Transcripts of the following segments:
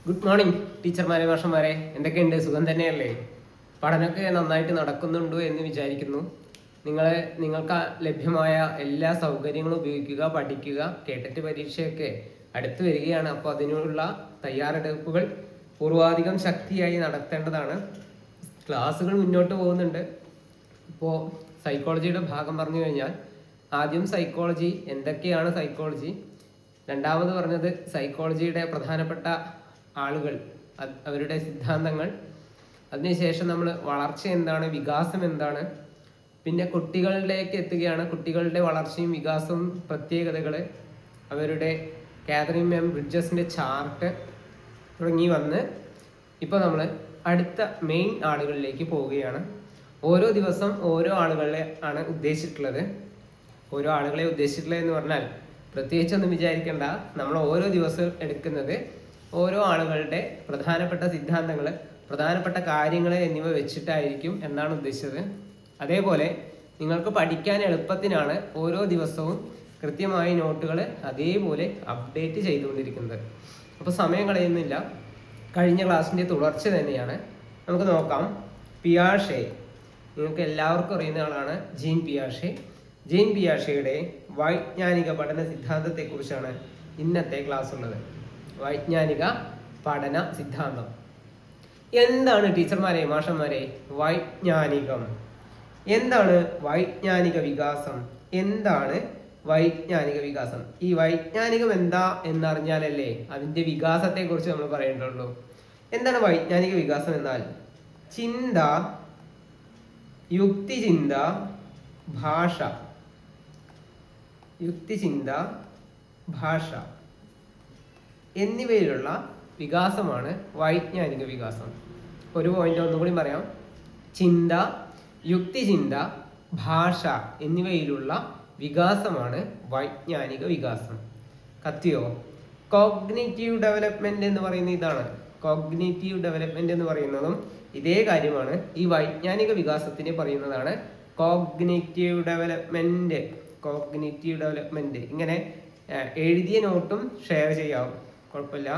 Good morning ടീച്ചർമാരെ, മാഷന്മാരെ, എന്തൊക്കെയുണ്ട്? സുഖം തന്നെയല്ലേ? പഠനമൊക്കെ നന്നായിട്ട് നടക്കുന്നുണ്ടോ എന്ന് വിചാരിക്കുന്നു. നിങ്ങൾക്ക് ലഭ്യമായ എല്ലാ സൗകര്യങ്ങളും ഉപയോഗിക്കുക, പഠിക്കുക. കേട്ടിട്ട് പരീക്ഷയൊക്കെ അടുത്ത് വരികയാണ്. അപ്പോൾ അതിനുള്ള തയ്യാറെടുപ്പുകൾ പൂർവാധികം ശക്തിയായി നടത്തേണ്ടതാണ്. ക്ലാസ്സുകൾ മുന്നോട്ട് പോകുന്നുണ്ട്. ഇപ്പോൾ സൈക്കോളജിയുടെ ഭാഗം പറഞ്ഞു കഴിഞ്ഞാൽ ആദ്യം സൈക്കോളജി, എന്തൊക്കെയാണ് സൈക്കോളജി, രണ്ടാമത് പറഞ്ഞത് സൈക്കോളജിയുടെ പ്രധാനപ്പെട്ട ആളുകൾ, അവരുടെ സിദ്ധാന്തങ്ങൾ, അതിനുശേഷം നമ്മൾ വളർച്ച എന്താണ്, വികാസം എന്താണ്, പിന്നെ കുട്ടികളിലേക്ക് എത്തുകയാണ്. കുട്ടികളുടെ വളർച്ചയും വികാസവും പ്രത്യേകതകൾ, അവരുടെ കാതറിൻ എം ബ്രിഡ്ജസിൻ്റെ ചാർട്ട് തുടങ്ങി വന്ന് ഇപ്പോൾ നമ്മൾ അടുത്ത മെയിൻ ആളുകളിലേക്ക് പോവുകയാണ്. ഓരോ ദിവസം ഓരോ ആളുകളെ ആണ് ഉദ്ദേശിച്ചിട്ടുള്ളത്. ഓരോ ആളുകളെ ഉദ്ദേശിച്ചിട്ടുള്ളത് എന്ന് പറഞ്ഞാൽ പ്രത്യേകിച്ചൊന്നും വിചാരിക്കേണ്ട. നമ്മൾ ഓരോ ദിവസവും എടുക്കുന്നത് ഓരോ ആളുകളുടെ പ്രധാനപ്പെട്ട സിദ്ധാന്തങ്ങൾ, പ്രധാനപ്പെട്ട കാര്യങ്ങൾ എന്നിവ വെച്ചിട്ടായിരിക്കും എന്നാണ് ഉദ്ദേശിച്ചത്. അതേപോലെ നിങ്ങൾക്ക് പഠിക്കാൻ എളുപ്പത്തിനാണ് ഓരോ ദിവസവും കൃത്യമായി നോട്ടുകൾ അതേപോലെ അപ്ഡേറ്റ് ചെയ്തുകൊണ്ടിരിക്കുന്നത്. അപ്പോൾ സമയം കളയുന്നില്ല, കഴിഞ്ഞ ക്ലാസ്സിൻ്റെ തുടർച്ച തന്നെയാണ്. നമുക്ക് നോക്കാം. പിയാഷെ, നിങ്ങൾക്ക് എല്ലാവർക്കും അറിയുന്ന ആളാണ് ജീൻ പിയാഷെ. ജീൻ പിയാഷെയുടെ വൈജ്ഞാനിക പഠന സിദ്ധാന്തത്തെക്കുറിച്ചാണ് ഇന്നത്തെ ക്ലാസ് ഉള്ളത്. വൈജ്ഞാനിക പഠന സിദ്ധാന്തം എന്താണ് ടീച്ചർമാരെ, മാഷന്മാരെ? വൈജ്ഞാനികം എന്താണ്? വൈജ്ഞാനിക വികാസം എന്താണ്? വൈജ്ഞാനിക വികാസം, ഈ വൈജ്ഞാനികം എന്താ എന്നറിഞ്ഞാലല്ലേ അതിൻ്റെ വികാസത്തെക്കുറിച്ച് നമ്മൾ പറയേണ്ടുള്ളൂ. എന്താണ് വൈജ്ഞാനിക വികാസം എന്നാൽ? ചിന്ത, യുക്തിചിന്ത, ഭാഷ. യുക്തിചിന്ത, ഭാഷ എന്നിവയിലുള്ള വികാസമാണ് വൈജ്ഞാനിക വികാസം. ഒരു പോയിന്റ് ഒന്നുകൂടി പറയാം. ചിന്ത, യുക്തിചിന്ത, ഭാഷ എന്നിവയിലുള്ള വികാസമാണ് വൈജ്ഞാനിക വികാസം. കത്തിയോ? കോഗ്നിറ്റീവ് ഡെവലപ്മെന്റ് എന്ന് പറയുന്ന ഇതാണ്. കോഗ്നിറ്റീവ് ഡെവലപ്മെന്റ് എന്ന് പറയുന്നതും ഇതേ കാര്യമാണ്. ഈ വൈജ്ഞാനിക വികാസത്തിന് പറയുന്നതാണ് കോഗ്നിറ്റീവ് ഡെവലപ്മെന്റ്. കോഗ്നിറ്റീവ് ഡെവലപ്മെന്റ് ഇങ്ങനെ എഴുതിയ നോട്ടും ഷെയർ ചെയ്യാം, കുഴപ്പമില്ല.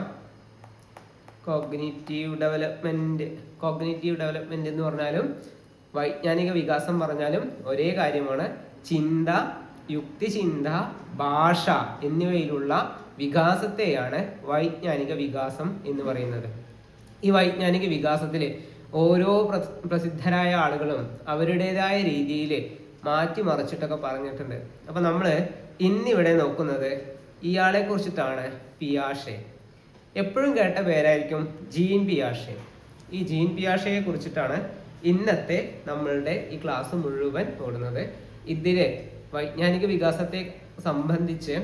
കോഗ്നിറ്റീവ് ഡെവലപ്മെന്റ്, കോഗ്നിറ്റീവ് ഡെവലപ്മെന്റ് എന്ന് പറഞ്ഞാലും വൈജ്ഞാനിക വികാസം പറഞ്ഞാലും ഒരേ കാര്യമാണ്. ചിന്ത, യുക്തിചിന്ത, ഭാഷ എന്നിവയിലുള്ള വികാസത്തെയാണ് വൈജ്ഞാനിക വികാസം എന്ന് പറയുന്നത്. ഈ വൈജ്ഞാനിക വികാസത്തിൽ ഓരോ പ്രസിദ്ധരായ ആളുകളും അവരുടേതായ രീതിയിൽ മാറ്റിമറിച്ചിട്ടൊക്കെ പറഞ്ഞിട്ടുണ്ട്. അപ്പൊ നമ്മൾ ഇന്നിവിടെ നോക്കുന്നത് ഇയാളെ കുറിച്ചിട്ടാണ്, പിയാഷെ. എപ്പോഴും കേട്ട പേരായിരിക്കും ജീൻ പിയാഷെ. ഈ ജീൻ പിയാഷയെ കുറിച്ചിട്ടാണ് ഇന്നത്തെ നമ്മളുടെ ഈ ക്ലാസ് മുഴുവൻ ഓടുന്നത്. ഇതിലെ വൈജ്ഞാനിക വികാസത്തെ സംബന്ധിച്ച്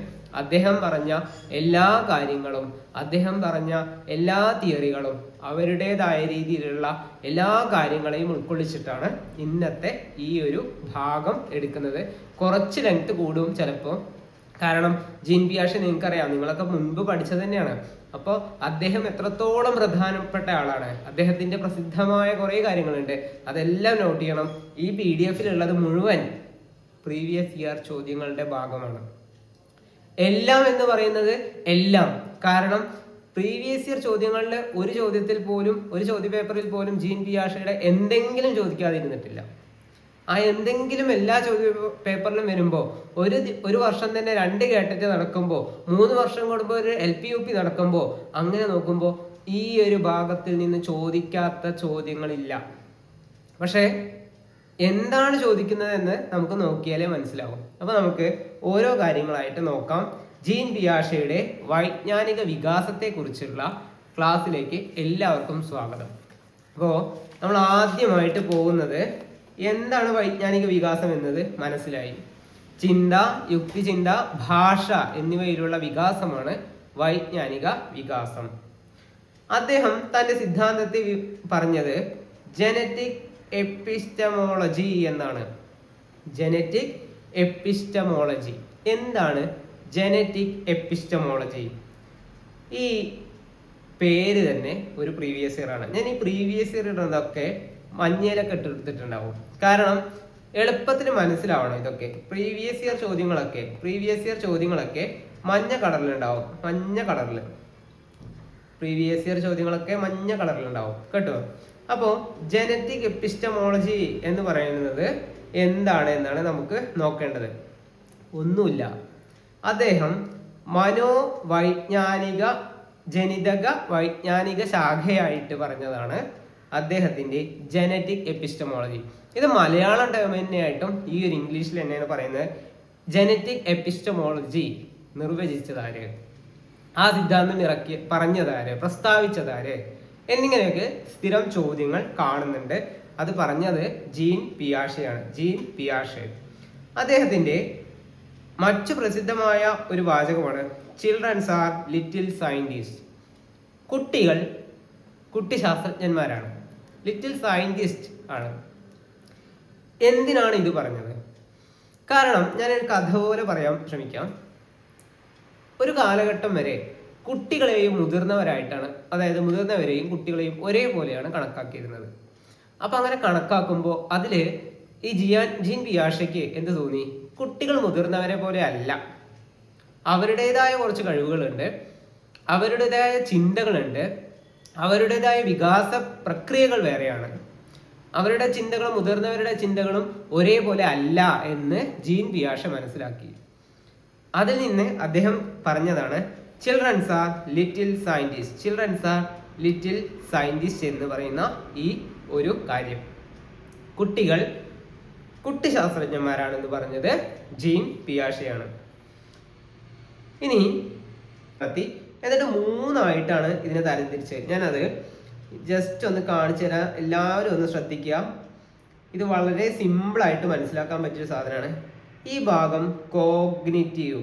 അദ്ദേഹം പറഞ്ഞ എല്ലാ കാര്യങ്ങളും, അദ്ദേഹം പറഞ്ഞ എല്ലാ തിയറികളും, അവരുടേതായ രീതിയിലുള്ള എല്ലാ കാര്യങ്ങളെയും ഉൾക്കൊള്ളിച്ചിട്ടാണ് ഇന്നത്തെ ഈ ഒരു ഭാഗം എടുക്കുന്നത്. കുറച്ച് ലെങ്ത് കൂടും ചിലപ്പോൾ, കാരണം ജീൻ പിയാഷെ നിങ്ങൾക്കറിയാം, നിങ്ങളൊക്കെ മുൻപ് പഠിച്ചത് തന്നെയാണ്. അപ്പോൾ അദ്ദേഹം എത്രത്തോളം പ്രധാനപ്പെട്ട ആളാണ്, അദ്ദേഹത്തിന്റെ പ്രസിദ്ധമായ കുറേ കാര്യങ്ങളുണ്ട്, അതെല്ലാം നോട്ട് ചെയ്യണം. ഈ PDF ഉള്ളത് മുഴുവൻ പ്രീവിയസ് ഇയർ ചോദ്യങ്ങളുടെ ഭാഗമാണ്. എല്ലാം എന്ന് പറയുന്നത് എല്ലാം, കാരണം പ്രീവിയസ് ഇയർ ചോദ്യങ്ങളുടെ ഒരു ചോദ്യത്തിൽ പോലും, ഒരു ചോദ്യപേപ്പറിൽ പോലും ജീൻ പിയാഷെയുടെ എന്തെങ്കിലും ചോദിക്കാതിരുന്നിട്ടില്ല. ആ എന്തെങ്കിലും എല്ലാ ചോദ്യ പേപ്പറിലും വരുമ്പോൾ ഒരു വർഷം തന്നെ 2 കേട്ടറ്റ് നടക്കുമ്പോൾ, 3 വർഷം കൂടുമ്പോൾ ഒരു LP UP നടക്കുമ്പോൾ, അങ്ങനെ നോക്കുമ്പോൾ ഈ ഒരു ഭാഗത്തിൽ നിന്ന് ചോദിക്കാത്ത ചോദ്യങ്ങളില്ല. പക്ഷേ എന്താണ് ചോദിക്കുന്നതെന്ന് നമുക്ക് നോക്കിയാലേ മനസ്സിലാവും. അപ്പൊ നമുക്ക് ഓരോ കാര്യങ്ങളായിട്ട് നോക്കാം. ജീൻ പിയാഷെയുടെ വൈജ്ഞാനിക വികാസത്തെ കുറിച്ചുള്ള ക്ലാസ്സിലേക്ക് എല്ലാവർക്കും സ്വാഗതം. അപ്പോൾ നമ്മൾ ആദ്യമായിട്ട് പോകുന്നത് എന്താണ് വൈജ്ഞാനിക വികാസം എന്നത് മനസ്സിലായി. ചിന്ത, യുക്തിചിന്ത, ഭാഷ എന്നിവയിലുള്ള വികാസമാണ് വൈജ്ഞാനിക വികാസം. അദ്ദേഹം തന്റെ സിദ്ധാന്തത്തിൽ പറഞ്ഞത് ജനറ്റിക് എപ്പിസ്റ്റമോളജി എന്നാണ്. ജനറ്റിക് എപ്പിസ്റ്റമോളജി എന്താണ്? ജനറ്റിക് എപ്പിസ്റ്റമോളജി, ഈ പേര് തന്നെ ഒരു പ്രീവിയസ് ഇയർ ആണ്. ഞാൻ ഈ പ്രീവിയസ് ഇയർ ഇടുന്നതൊക്കെ മഞ്ഞയിലൊക്കെ ഇട്ടെടുത്തിട്ടുണ്ടാവും, കാരണം എളുപ്പത്തിന് മനസ്സിലാവണം. ഇതൊക്കെ പ്രീവിയസ് ഇയർ ചോദ്യങ്ങളൊക്കെ മഞ്ഞ കളറിലുണ്ടാവും. മഞ്ഞ കളറിൽ പ്രീവിയസ് ഇയർ ചോദ്യങ്ങളൊക്കെ മഞ്ഞ കളറിലുണ്ടാവും കേട്ടോ. അപ്പോൾ ജനറ്റിക് എപ്പിസ്റ്റമോളജി എന്ന് പറയുന്നത് എന്താണ് എന്നാണ് നമുക്ക് നോക്കേണ്ടത്. ഒന്നുമില്ല, അദ്ദേഹം മനോവൈജ്ഞാനിക ജനിതക വൈജ്ഞാനിക ശാഖയായിട്ട് പറഞ്ഞതാണ് അദ്ദേഹത്തിന്റെ ജനറ്റിക് എപ്പിസ്റ്റമോളജി. ഇത് മലയാളം ടേം തന്നെയായിട്ടും ഈ ഒരു ഇംഗ്ലീഷിൽ തന്നെയാണ് പറയുന്നത്. ജനറ്റിക് എപ്പിസ്റ്റമോളജി നിർവചിച്ചതാര്, ആ സിദ്ധാന്തം പറഞ്ഞതാര്, പ്രസ്താവിച്ചതാര് എന്നിങ്ങനെയൊക്കെ സ്ഥിരം ചോദ്യങ്ങൾ കാണുന്നുണ്ട്. അത് പറഞ്ഞത് ജീൻ പിയാഷെയാണ്. ജീൻ പിയാഷെ അദ്ദേഹത്തിന്റെ മറ്റു പ്രസിദ്ധമായ ഒരു വാചകമാണ് ചിൽഡ്രൻസ് ആർ ലിറ്റിൽ സയന്റിസ്റ്റ്. കുട്ടികൾ കുട്ടി ശാസ്ത്രജ്ഞന്മാരാണ്, ലിറ്റിൽ സയന്റിസ്റ്റ് ആണ്. എന്തിനാണ് ഇത് പറഞ്ഞത്? കാരണം ഞാനൊരു കഥ പോലെ പറയാൻ ശ്രമിക്കാം. ഒരു കാലഘട്ടം വരെ കുട്ടികളെയും മുതിർന്നവരായിട്ടാണ്, അതായത് മുതിർന്നവരെയും കുട്ടികളെയും ഒരേപോലെയാണ് കണക്കാക്കിയിരുന്നത്. അപ്പൊ അങ്ങനെ കണക്കാക്കുമ്പോൾ അതില് ഈ ജീൻ പിയാഷയ്ക്ക് എന്ത് തോന്നി? കുട്ടികൾ മുതിർന്നവരെ പോലെ അല്ല, അവരുടേതായ കുറച്ച് കഴിവുകളുണ്ട്, അവരുടേതായ ചിന്തകളുണ്ട്, അവരുടേതായ വികാസ പ്രക്രിയകൾ വേറെയാണ്, അവരുടെ ചിന്തകളും മുതിർന്നവരുടെ ചിന്തകളും ഒരേപോലെ അല്ല എന്ന് ജീൻ പിയാഷെ മനസ്സിലാക്കി. അതിൽ നിന്ന് അദ്ദേഹം പറഞ്ഞതാണ് children's R little scientist. Children's R little scientist എന്ന് പറയുന്ന ഈ ഒരു കാര്യം, കുട്ടികൾ കുട്ടി ശാസ്ത്രജ്ഞന്മാരാണെന്ന് പറഞ്ഞത് ജീൻ പിയാഷെയാണ്. ഇനി എന്നിട്ട് 3 ഇതിനെ തരംതിരിച്ചത്. ഞാനത് ജസ്റ്റ് ഒന്ന് കാണിച്ചു തരാം, എല്ലാവരും ഒന്ന് ശ്രദ്ധിക്കുക. ഇത് വളരെ സിമ്പിളായിട്ട് മനസ്സിലാക്കാൻ പറ്റിയൊരു സാധനമാണ്. ഈ ഭാഗം കോഗ്നിറ്റീവ്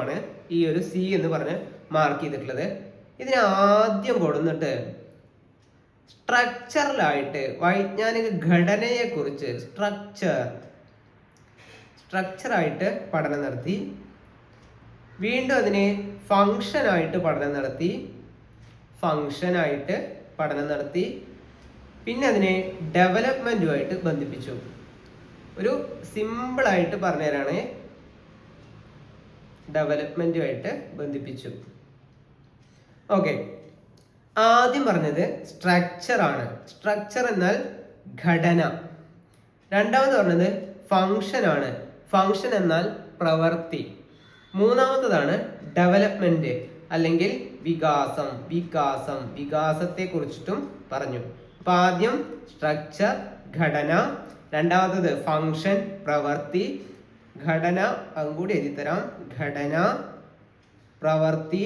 ആണ്, ഈ ഒരു സി എന്ന് പറഞ്ഞ് മാർക്ക് ചെയ്തിട്ടുള്ളത്. ഇതിനെ ആദ്യം കൊടുന്നിട്ട് സ്ട്രക്ചറലായിട്ട് വൈജ്ഞാനിക ഘടനയെ കുറിച്ച് സ്ട്രക്ചറായിട്ട് പഠനം നടത്തി. വീണ്ടും അതിനെ ഫങ്ഷനായിട്ട് പഠനം നടത്തി. പിന്നെ അതിനെ ഡെവലപ്മെന്റുമായിട്ട് ബന്ധിപ്പിച്ചു. ഒരു സിമ്പിളായിട്ട് പറഞ്ഞുതരാണ്, ഡെവലപ്മെന്റുമായിട്ട് ബന്ധിപ്പിച്ചു. ഓക്കെ, ആദ്യം പറഞ്ഞത് സ്ട്രക്ചർ ആണ്. സ്ട്രക്ചർ എന്നാൽ ഘടന. രണ്ടാമത് പറഞ്ഞത് ഫങ്ഷൻ ആണ്. ഫങ്ഷൻ എന്നാൽ പ്രവൃത്തി. മൂന്നാമത്തതാണ് ഡെവലപ്മെന്റ് അല്ലെങ്കിൽ വികാസത്തെ കുറിച്ചിട്ടും പറഞ്ഞു. അപ്പൊ ആദ്യം സ്ട്രക്ചർ ഘടന, രണ്ടാമത്തത് ഫങ്ഷൻ പ്രവൃത്തി, ഘടന അങ്ങൂടി എഴുതിത്തരാം, ഘടന പ്രവൃത്തി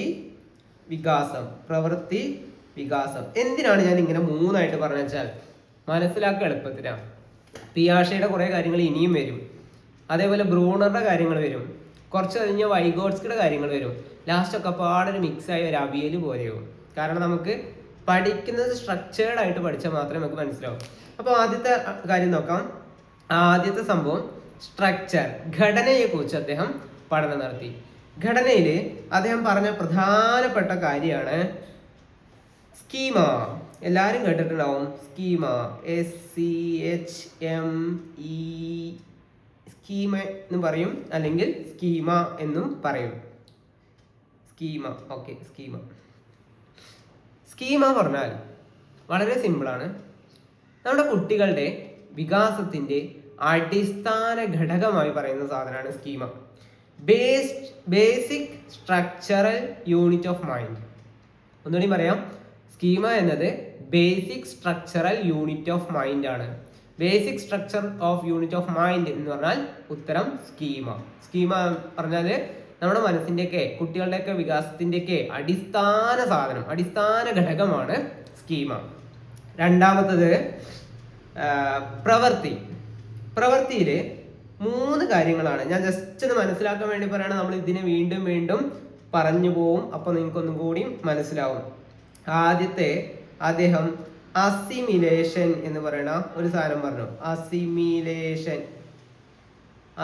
വികാസം. എന്തിനാണ് ഞാൻ ഇങ്ങനെ 3 പറഞ്ഞു വെച്ചാൽ മനസ്സിലാക്കുക എളുപ്പത്തിനാണ്. പിയാഷെയുടെ കുറെ കാര്യങ്ങൾ ഇനിയും വരും, അതേപോലെ ബ്രൂണറുടെ കാര്യങ്ങൾ വരും, കുറച്ച് കഴിഞ്ഞ് വൈഗോട്സ്കിയുടെ കാര്യങ്ങൾ വരും. ലാസ്റ്റ് ഒക്കെ പാടൊരു മിക്സായ ഒരു അവിയൽ പോലെയാവും. കാരണം നമുക്ക് പഠിക്കുന്നത് സ്ട്രക്ചേർഡ് ആയിട്ട് പഠിച്ചാൽ മാത്രമേ നമുക്ക് മനസ്സിലാവും. അപ്പോൾ ആദ്യത്തെ കാര്യം നോക്കാം. ആദ്യത്തെ സംഭവം സ്ട്രക്ചർ, ഘടനയെ കുറിച്ച് അദ്ദേഹം പഠനം നടത്തി. ഘടനയിൽ അദ്ദേഹം പറഞ്ഞ പ്രധാനപ്പെട്ട കാര്യമാണ് സ്കീമ. എല്ലാവരും കേട്ടിട്ടുണ്ടാവും സ്കീമ, SCHME, സ്കീമ എന്നും പറയും, അല്ലെങ്കിൽ സ്കീമ എന്നും പറയും. സ്കീമ പറഞ്ഞാൽ വളരെ സിമ്പിളാണ്. നമ്മുടെ കുട്ടികളുടെ വികാസത്തിന്റെ അടിസ്ഥാന ഘടകമായി പറയുന്ന സാധനമാണ് schema. Basic structural unit of mind. ഒന്നുകൂടി പറയാം, സ്കീമ എന്നത് basic structural unit of mind ആണ്. Basic structure of unit of mind എന്ന് പറഞ്ഞാൽ ഉത്തരം സ്കീമ. പറഞ്ഞാൽ നമ്മുടെ മനസ്സിൻ്റെയൊക്കെ കുട്ടികളുടെയൊക്കെ വികാസത്തിൻ്റെയൊക്കെ അടിസ്ഥാന സാധനം, അടിസ്ഥാന ഘടകമാണ് സ്കീമ. രണ്ടാമത്തത് പ്രവൃത്തിയിൽ 3 കാര്യങ്ങളാണ്. ഞാൻ ജസ്റ്റ് ഒന്ന് മനസ്സിലാക്കാൻ വേണ്ടി പറയണം. നമ്മൾ ഇതിനെ വീണ്ടും വീണ്ടും പറഞ്ഞു പോവും, അപ്പോൾ നിങ്ങൾക്കൊന്നും കൂടി മനസ്സിലാവും. ആദ്യത്തെ അദ്ദേഹം അസിമിലേഷൻ എന്ന് പറയുന്ന ഒരു സാധനം പറഞ്ഞു,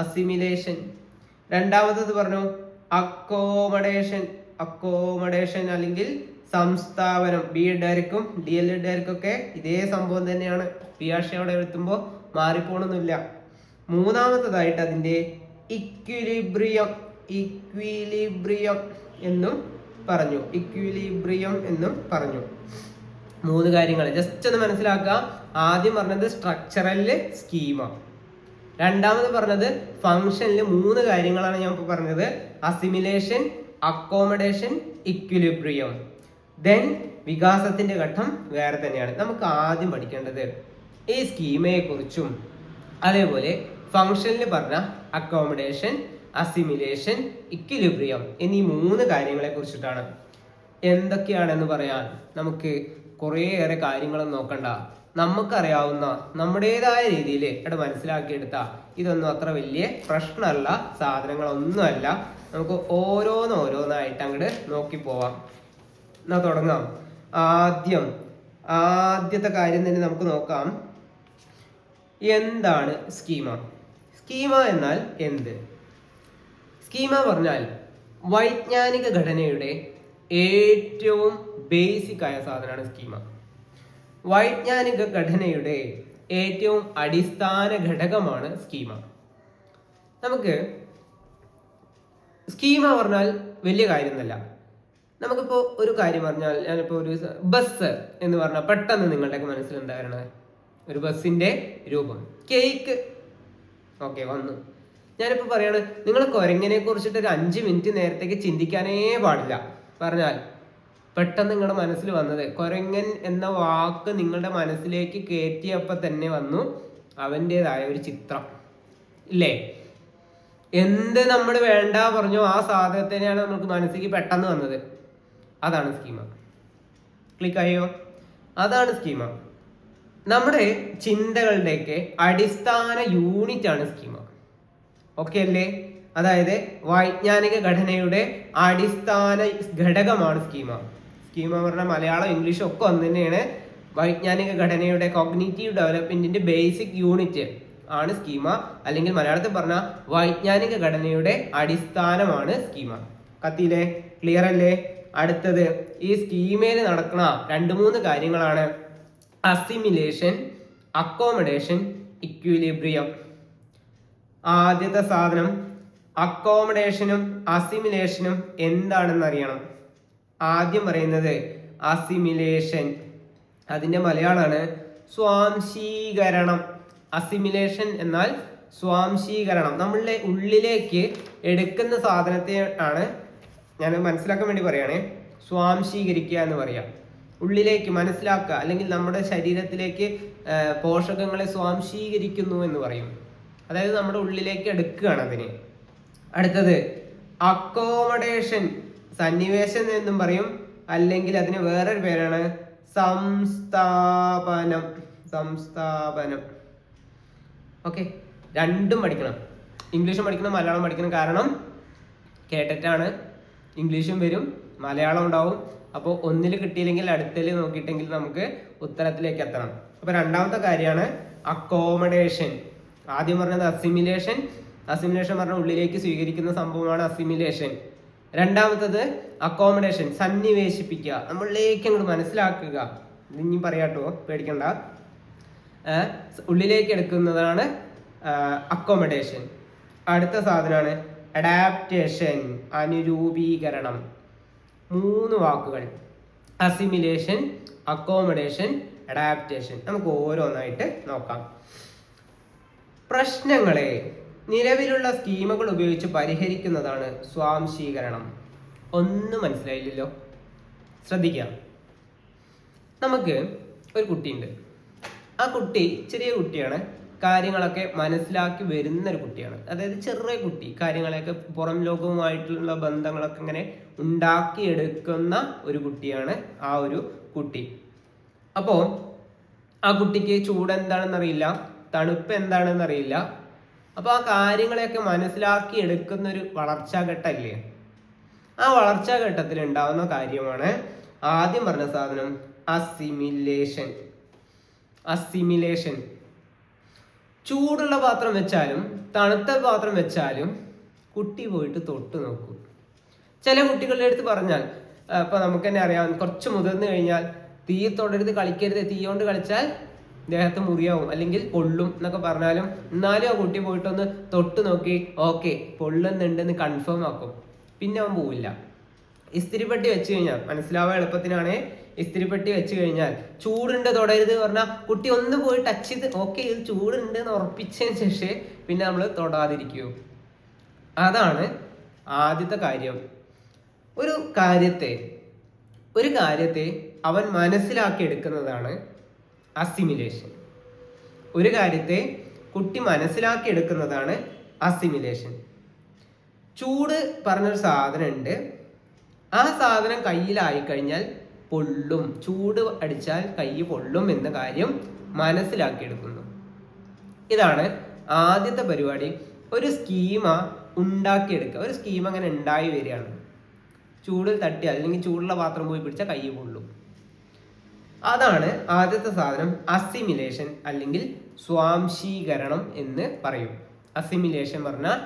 അസിമിലേഷൻ. രണ്ടാമത്തത് പറഞ്ഞു അക്കോമഡേഷൻ അല്ലെങ്കിൽ സംസ്ഥാപനം. BEdകാർക്കും DLEdകാർക്കും ഒക്കെ ഇതേ സംഭവം തന്നെയാണ്. പിയാഷെ അവിടെ എത്തുമ്പോൾ മാറിപ്പോണൊന്നുമില്ല. മൂന്നാമത്തതായിട്ട് അതിൻ്റെ ഇക്വിലിബ്രിയം എന്നും പറഞ്ഞു, ഇക്വിലിബ്രിയം എന്നും പറഞ്ഞു. 3 കാര്യങ്ങൾ ജസ്റ്റ് ഒന്ന് മനസ്സിലാക്കുക. ആദ്യം പറഞ്ഞത് സ്ട്രക്ചറല് സ്കീമ, രണ്ടാമത് പറഞ്ഞത് ഫംഗ്ഷനിൽ 3 കാര്യങ്ങളാണ് ഞാൻ ഇപ്പോൾ പറഞ്ഞത്. Assimilation, accommodation, equilibrium. ദെൻ വികാസത്തിന്റെ ഘട്ടം വേറെ തന്നെയാണ്. നമുക്ക് ആദ്യം പഠിക്കേണ്ടത് ഈ സ്കീമയെ കുറിച്ചും അതേപോലെ ഫംഗ്ഷനിൽ പറഞ്ഞ അക്കോമഡേഷൻ, അസിമിലേഷൻ, ഇക്വിലിബ്രിയം എന്നീ 3 കാര്യങ്ങളെ കുറിച്ചിട്ടാണ്. എന്തൊക്കെയാണെന്ന് പറയാൻ നമുക്ക് കുറേയേറെ കാര്യങ്ങളൊന്നും നോക്കണ്ട. നമുക്കറിയാവുന്ന നമ്മുടേതായ രീതിയിൽ ഇവിടെ മനസ്സിലാക്കിയെടുത്ത ഇതൊന്നും അത്ര വലിയ പ്രശ്നമല്ല, സാധനങ്ങളൊന്നുമല്ല. നമുക്ക് ഓരോന്നായിട്ട് അങ്ങോട്ട് നോക്കി പോവാം. എന്നാ തുടങ്ങാം. ആദ്യത്തെ കാര്യം തന്നെ നമുക്ക് നോക്കാം. എന്താണ് സ്കീമ? സ്കീമ എന്നാൽ എന്ത്? സ്കീമ പറഞ്ഞാൽ വൈജ്ഞാനിക ഘടനയുടെ ഏറ്റവും ബേസിക് ആയ സാധനമാണ് സ്കീമ. വൈജ്ഞാനിക ഘടനയുടെ ഏറ്റവും അടിസ്ഥാന ഘടകമാണ് സ്കീമ. നമുക്ക് സ്കീമ പറഞ്ഞാൽ വലിയ കാര്യമൊന്നുമല്ല. നമുക്കിപ്പോ ഒരു കാര്യം പറഞ്ഞാൽ, ഞാനിപ്പോ ഒരു ബസ് എന്ന് പറഞ്ഞാൽ പെട്ടെന്ന് നിങ്ങളുടെയൊക്കെ മനസ്സിൽ എന്താ വരണത്? ഒരു ബസ്സിന്റെ രൂപം, കേക്ക്. ഓക്കെ, വന്നു. ഞാനിപ്പോ പറയാണ്, നിങ്ങൾ കുരങ്ങനെ കുറിച്ചിട്ട് ഒരു 5 മിനിറ്റ് നേരത്തേക്ക് ചിന്തിക്കാനേ പാടില്ല. പറഞ്ഞാൽ പെട്ടെന്ന് നിങ്ങളുടെ മനസ്സിൽ വന്നത് കുരങ്ങൻ എന്ന വാക്ക് നിങ്ങളുടെ മനസ്സിലേക്ക് കയറ്റിയപ്പോൾ തന്നെ വന്നു അവൻ്റെതായ ഒരു ചിത്രം, ഇല്ലേ? എന്ത് നമ്മൾ വേണ്ട പറഞ്ഞോ ആ സാധനത്തിനെയാണ് നമുക്ക് മനസ്സിലേക്ക് പെട്ടെന്ന് വന്നത്. അതാണ് സ്കീമ. ക്ലിക്കായോ? അതാണ് സ്കീമ. നമ്മുടെ ചിന്തകളുടെയൊക്കെ അടിസ്ഥാന യൂണിറ്റ് ആണ് സ്കീമ. ഓക്കെ അല്ലേ? അതായത് വൈജ്ഞാനിക ഘടനയുടെ അടിസ്ഥാന ഘടകമാണ് സ്കീമ. സ്കീമ പറഞ്ഞാൽ മലയാളം ഇംഗ്ലീഷും ഒക്കെ ഒന്ന് തന്നെയാണ്. വൈജ്ഞാനിക ഘടനയുടെ കോഗ്നിറ്റീവ് ഡെവലപ്മെന്റിന്റെ ബേസിക് യൂണിറ്റ് ആണ് സ്കീമ. അല്ലെങ്കിൽ മലയാളത്തിൽ പറഞ്ഞാൽ വൈജ്ഞാനിക ഘടനയുടെ അടിസ്ഥാനമാണ് സ്കീമ. കത്തിയില്ലേ? ക്ലിയർ അല്ലേ? അടുത്തത്, ഈ സ്കീമയിൽ നടക്കുന്ന 2-3 കാര്യങ്ങളാണ് അസിമിലേഷൻ, അക്കോമഡേഷൻ, ഇക്വിലിബ്രിയം. ആദ്യത്തെ സാധനം അക്കോമഡേഷനും അസിമിലേഷനും എന്താണെന്ന് അറിയണം. ആദ്യം പറയുന്നത് അസിമിലേഷൻ, അതിന്റെ മലയാളമാണ് സ്വാംശീകരണം. അസിമിലേഷൻ എന്നാൽ സ്വാംശീകരണം. നമ്മളുടെ ഉള്ളിലേക്ക് എടുക്കുന്ന സാധനത്തെ ആണ് ഞാൻ മനസ്സിലാക്കാൻ വേണ്ടി പറയുകയാണേ. സ്വാംശീകരിക്കുക എന്ന് പറയാം. ഉള്ളിലേക്ക് മനസ്സിലാക്കുക, അല്ലെങ്കിൽ നമ്മുടെ ശരീരത്തിലേക്ക് പോഷകങ്ങളെ സ്വാംശീകരിക്കുന്നു എന്ന് പറയും. അതായത് നമ്മുടെ ഉള്ളിലേക്ക് എടുക്കുകയാണ് അതിനെ. അടുത്തത് അക്കോമഡേഷൻ, സന്നിവേശം എന്നും പറയും, അല്ലെങ്കിൽ അതിന് വേറൊരു പേരാണ് സംസ്ഥാപനം. ഓക്കെ, രണ്ടും പഠിക്കണം. ഇംഗ്ലീഷും പഠിക്കണം, മലയാളം പഠിക്കണം. കാരണം കേട്ടിട്ടാണ് ഇംഗ്ലീഷും വരും, മലയാളം ഉണ്ടാവും. അപ്പോൾ ഒന്നിൽ കിട്ടിയില്ലെങ്കിൽ അടുത്തതിൽ നോക്കിയിട്ടെങ്കിൽ നമുക്ക് ഉത്തരത്തിലേക്ക് എത്തണം. അപ്പൊ രണ്ടാമത്തെ കാര്യമാണ് അക്കോമഡേഷൻ. ആദ്യം പറഞ്ഞത് അസിമിലേഷൻ. അസിമിലേഷൻ പറഞ്ഞ ഉള്ളിലേക്ക് സ്വീകരിക്കുന്ന സംഭവമാണ് അസിമിലേഷൻ. രണ്ടാമത്തത് അക്കോമഡേഷൻ, സന്നിവേശിപ്പിക്കുക, നമ്മളിലേക്ക് അങ്ങോട്ട് മനസ്സിലാക്കുക. ഇനി പറയാട്ടോ, പേടിക്കണ്ട. ഉള്ളിലേക്ക് എടുക്കുന്നതാണ് അക്കോമഡേഷൻ. അടുത്ത സാധനമാണ് അഡാപ്റ്റേഷൻ, അനുരൂപീകരണം. 3 വാക്കുകൾ: അസിമിലേഷൻ, അക്കോമഡേഷൻ, അഡാപ്റ്റേഷൻ. നമുക്ക് ഓരോന്നായിട്ട് നോക്കാം. പ്രശ്നങ്ങളെ നിലവിലുള്ള സ്കീമുകൾ ഉപയോഗിച്ച് പരിഹരിക്കുന്നതാണ് സ്വാംശീകരണം. ഒന്നും മനസ്സിലായില്ലല്ലോ? ശ്രദ്ധിക്കാം. നമുക്ക് ഒരു കുട്ടിയുണ്ട്. ആ കുട്ടി ചെറിയ കുട്ടിയാണ്, കാര്യങ്ങളൊക്കെ മനസ്സിലാക്കി വരുന്ന ഒരു കുട്ടിയാണ്. അതായത് ചെറിയ കുട്ടി കാര്യങ്ങളൊക്കെ പുറം ലോകവുമായിട്ടുള്ള ബന്ധങ്ങളൊക്കെ ഇങ്ങനെ ഉണ്ടാക്കിയെടുക്കുന്ന ഒരു കുട്ടിയാണ് ആ ഒരു കുട്ടി. അപ്പോൾ ആ കുട്ടിക്ക് ചൂട് എന്താണെന്നറിയില്ല, തണുപ്പ് എന്താണെന്നറിയില്ല. അപ്പോൾ ആ കാര്യങ്ങളെയൊക്കെ മനസ്സിലാക്കി എടുക്കുന്ന ഒരു വളർച്ചാഘട്ടമല്ലേ? ആ വളർച്ചാഘട്ടത്തിൽ ഉണ്ടാവുന്ന കാര്യമാണ് ആദ്യം പറഞ്ഞ സാധനം അസിമിലേഷൻ. അസിമിലേഷൻ. ചൂടുള്ള പാത്രം വെച്ചാലും തണുത്ത പാത്രം വെച്ചാലും കുട്ടി പോയിട്ട് തൊട്ട് നോക്കും. ചില കുട്ടികളുടെ അടുത്ത് പറഞ്ഞാൽ, ഇപ്പൊ നമുക്ക് തന്നെ അറിയാം, കുറച്ച് മുതിർന്നു കഴിഞ്ഞാൽ തീ തൊടരുത്, കളിക്കരുത്, തീ കൊണ്ട് കളിച്ചാൽ ദേഹത്ത് മുറിയാവും അല്ലെങ്കിൽ പൊള്ളും എന്നൊക്കെ പറഞ്ഞാലും എന്നാലും ആ കുട്ടി പോയിട്ടൊന്ന് തൊട്ട് നോക്കി ഓക്കെ പൊള്ളുന്നുണ്ടെന്ന് കൺഫേം ആക്കും, പിന്നെ അവൻ പോവില്ല. ഇസ്തിരിപ്പെട്ടി വെച്ച് കഴിഞ്ഞാൽ, മനസ്സിലാവാൻ എളുപ്പത്തിനാണ്, ഇസ്തിരിപ്പെട്ടി വെച്ച് കഴിഞ്ഞാൽ ചൂടുണ്ട് തൊടരുത് പറഞ്ഞാൽ കുട്ടി ഒന്ന് പോയി ടച്ച് ചെയ്ത് ഓക്കെ ഇത് ചൂടുണ്ട് എന്ന് ഉറപ്പിച്ചതിന് ശേഷം പിന്നെ നമ്മൾ തൊടാതിരിക്കൂ. അതാണ് ആദ്യത്തെ കാര്യം. ഒരു കാര്യത്തെ അവൻ മനസ്സിലാക്കി എടുക്കുന്നതാണ് അസിമിലേഷൻ. ഒരു കാര്യത്തെ കുട്ടി മനസ്സിലാക്കി എടുക്കുന്നതാണ് അസിമിലേഷൻ. ചൂട് പറഞ്ഞൊരു സാധനം ഉണ്ട്, ആ സാധനം കയ്യിലായി കഴിഞ്ഞാൽ പൊള്ളും, ചൂട് അടിച്ചാൽ കൈ പൊള്ളും എന്ന കാര്യം മനസ്സിലാക്കിയെടുക്കുന്നു. ഇതാണ് ആദ്യത്തെ പരിപാടി. ഒരു സ്കീമ ഉണ്ടാക്കിയെടുക്കുക. ഒരു സ്കീം അങ്ങനെ ഉണ്ടായി വരികയാണ്. ചൂടിൽ തട്ടിയാൽ അല്ലെങ്കിൽ ചൂടുള്ള പാത്രം പോയി പിടിച്ചാൽ കൈ പൊള്ളും. അതാണ് ആദ്യത്തെ സാധനം, അസിമിലേഷൻ അല്ലെങ്കിൽ സ്വാംശീകരണം എന്ന് പറയും. അസിമിലേഷൻ പറഞ്ഞാൽ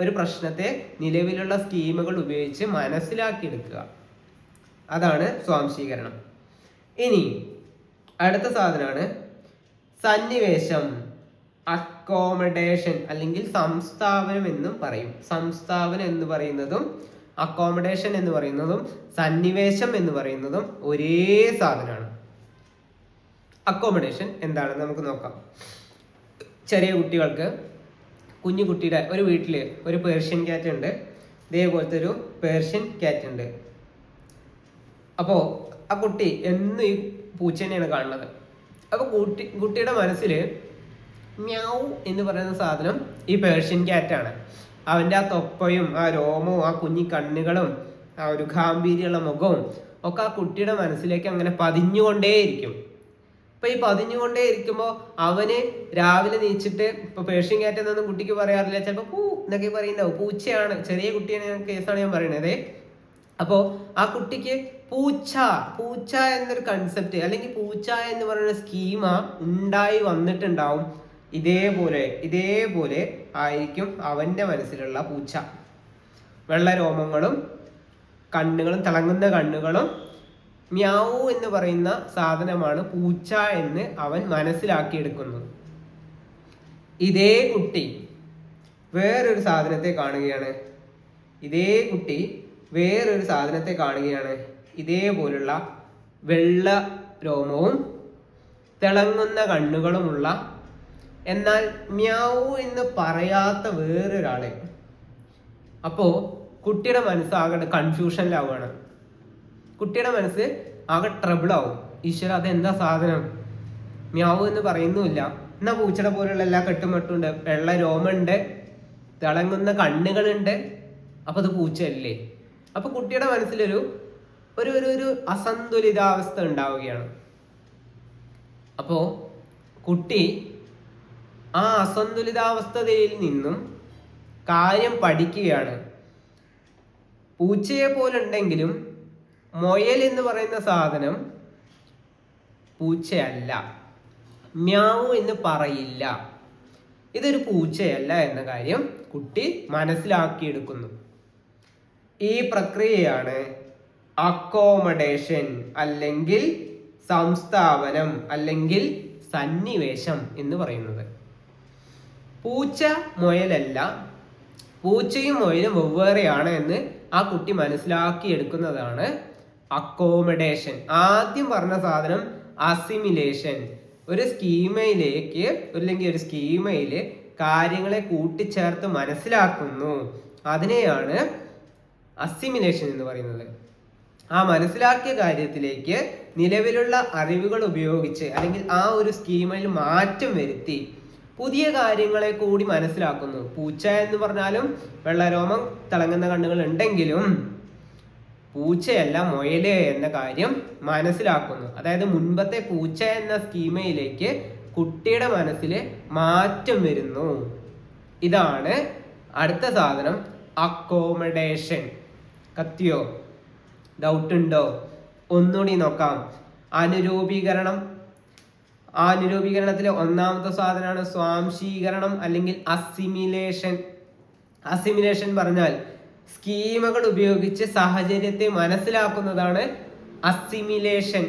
ഒരു പ്രശ്നത്തെ നിലവിലുള്ള സ്കീമുകൾ ഉപയോഗിച്ച് മനസ്സിലാക്കിയെടുക്കുക. അതാണ് സ്വാംശീകരണം. ഇനി അടുത്ത സാധനമാണ് സന്നിവേശം, അക്കോമഡേഷൻ അല്ലെങ്കിൽ സംസ്ഥാപനം എന്നും പറയും. സംസ്ഥാപനം എന്ന് പറയുന്നതും അക്കോമഡേഷൻ എന്ന് പറയുന്നതും സന്നിവേശം എന്ന് പറയുന്നതും ഒരേ സാധനമാണ്. അക്കോമഡേഷൻ എന്താണെന്ന് നമുക്ക് നോക്കാം. ചെറിയ കുട്ടികൾക്ക്, കുഞ്ഞു കുട്ടിയുടെ ഒരു വീട്ടിൽ ഒരു പേർഷ്യൻ ക്യാറ്റ് ഉണ്ട്, ഇതേപോലത്തെ ഒരു പേർഷ്യൻ ക്യാറ്റ് ഉണ്ട്. അപ്പോൾ ആ കുട്ടി എന്നും ഈ പൂച്ചേനെയാണ് കാണുന്നത്. അപ്പോൾ കുട്ടിയുടെ മനസ്സിൽ മ്യാവ് എന്ന് പറയുന്ന സാധനം ഈ പേർഷ്യൻ ക്യാറ്റാണ്. അവൻ്റെ ആ തൊപ്പയും ആ രോമവും ആ കുഞ്ഞി കണ്ണുകളും ആ ഒരു ഗാംഭീര്യമുള്ള മുഖവും ഒക്കെ ആ കുട്ടിയുടെ മനസ്സിലേക്ക് അങ്ങനെ പതിഞ്ഞുകൊണ്ടേയിരിക്കും. ഇപ്പൊ ഈ പതിഞ്ഞുകൊണ്ടേ ഇരിക്കുമ്പോൾ അവന് രാവിലെ നീച്ചിട്ട്, ഇപ്പൊ പേർഷ്യൻ ക്യാറ്റ് എന്നൊന്നും കുട്ടിക്ക് പറയാറില്ല, ചിലപ്പോൾ പൂ എന്നൊക്കെ പറയുന്നുണ്ടാവും. പൂച്ചയാണ്, ചെറിയ കുട്ടിയാണ് കേസാണ് ഞാൻ പറയണത്. അപ്പോൾ ആ കുട്ടിക്ക് പൂച്ച എന്നൊരു കൺസെപ്റ്റ് അല്ലെങ്കിൽ പൂച്ച എന്ന് പറയുന്ന സ്കീമ ഉണ്ടായി വന്നിട്ടുണ്ടാവും. ഇതേപോലെ ആയിരിക്കും അവന്റെ മനസ്സിലുള്ള പൂച്ച. വെള്ള രോമങ്ങളും കണ്ണുകളും, തിളങ്ങുന്ന കണ്ണുകളും, മ്യാവു എന്ന് പറയുന്ന സാധനമാണ് പൂച്ച എന്ന് അവൻ മനസ്സിലാക്കിയെടുക്കുന്നു. ഇതേ കുട്ടി വേറൊരു സാധനത്തെ കാണുകയാണ്. ഇതേപോലുള്ള വെള്ള രോമവും തിളങ്ങുന്ന കണ്ണുകളുമുള്ള, എന്നാൽ മ്യാവു എന്ന് പറയാത്ത വേറൊരാളെ. അപ്പോ കുട്ടിയുടെ മനസ്സ് ആകെ കൺഫ്യൂഷനിലാവുകയാണ്. കുട്ടിയുടെ മനസ്സ് ആകെ ട്രബിൾ ആവും. ഈശ്വര, അതെന്താ സാധനം? മ്യാവു എന്ന് പറയുന്നുമില്ല, എന്നാ പൂച്ചയുടെ പോലുള്ള എല്ലാ കെട്ടുമട്ടുണ്ട്, വെള്ള രോമുണ്ട്, തിളങ്ങുന്ന കണ്ണുകളുണ്ട്, അപ്പൊ അത് പൂച്ചയല്ലേ? അപ്പൊ കുട്ടിയുടെ മനസ്സിലൊരു ഒരു ഒരു അസന്തുലിതാവസ്ഥ ഉണ്ടാവുകയാണ്. അപ്പോ കുട്ടി ആ അസന്തുലിതാവസ്ഥയിൽ നിന്നും കാര്യം പഠിക്കുകയാണ്. പൂച്ചയെ പോലുണ്ടെങ്കിലും മൊയൽ എന്ന് പറയുന്ന സാധനം പൂച്ചയല്ല, മ്യാവു എന്ന് പറയില്ല, ഇതൊരു പൂച്ചയല്ല എന്ന കാര്യം കുട്ടി മനസ്സിലാക്കിയെടുക്കുന്നു. ഈ പ്രക്രിയയാണ് അക്കോമഡേഷൻ അല്ലെങ്കിൽ സംസ്ഥാപനം അല്ലെങ്കിൽ സന്നിവേശം എന്ന് പറയുന്നത്. പൂച്ച മുയലല്ല, പൂച്ചയും മുയലും വെവ്വേറെയാണ് എന്ന് ആ കുട്ടി മനസ്സിലാക്കിയെടുക്കുന്നതാണ് അക്കോമഡേഷൻ. ആദ്യം പറഞ്ഞ സാധനം അസിമിലേഷൻ. ഒരു സ്കീമയിലേക്ക് അല്ലെങ്കിൽ ഒരു സ്കീമയില് കാര്യങ്ങളെ കൂട്ടിച്ചേർത്ത് മനസ്സിലാക്കുന്നു, അതിനെയാണ് അസിമിലേഷൻ എന്ന് പറയുന്നത്. ആ മനസ്സിലാക്കിയ കാര്യത്തിലേക്ക് നിലവിലുള്ള അറിവുകൾ ഉപയോഗിച്ച് അല്ലെങ്കിൽ ആ ഒരു സ്കീമിൽ മാറ്റം വരുത്തി പുതിയ കാര്യങ്ങളെ കൂടി മനസ്സിലാക്കുന്നു. പൂച്ച എന്ന് പറഞ്ഞാലും വെള്ളരോമം, തിളങ്ങുന്ന കണ്ണുകൾ ഉണ്ടെങ്കിലും പൂച്ചയല്ല മുയല് എന്ന കാര്യം മനസ്സിലാക്കുന്നു. അതായത് മുൻപത്തെ പൂച്ച എന്ന സ്കീമയിലേക്ക് കുട്ടിയുടെ മനസ്സിൽ മാറ്റം വരുന്നു. ഇതാണ് അടുത്ത സാധനം, അക്കോമഡേഷൻ. കത്തിയോ? ഡൗട്ട് ഉണ്ടോ? ഒന്നുകൂടി നോക്കാം. അനുരൂപീകരണം. ആ അനുരൂപീകരണത്തിലെ ഒന്നാമത്തെ സാധനമാണ് സ്വാംശീകരണം അല്ലെങ്കിൽ അസിമിലേഷൻ. അസിമിലേഷൻ പറഞ്ഞാൽ സ്കീമുകൾ ഉപയോഗിച്ച് സാഹചര്യത്തെ മനസ്സിലാക്കുന്നതാണ് അസിമിലേഷൻ.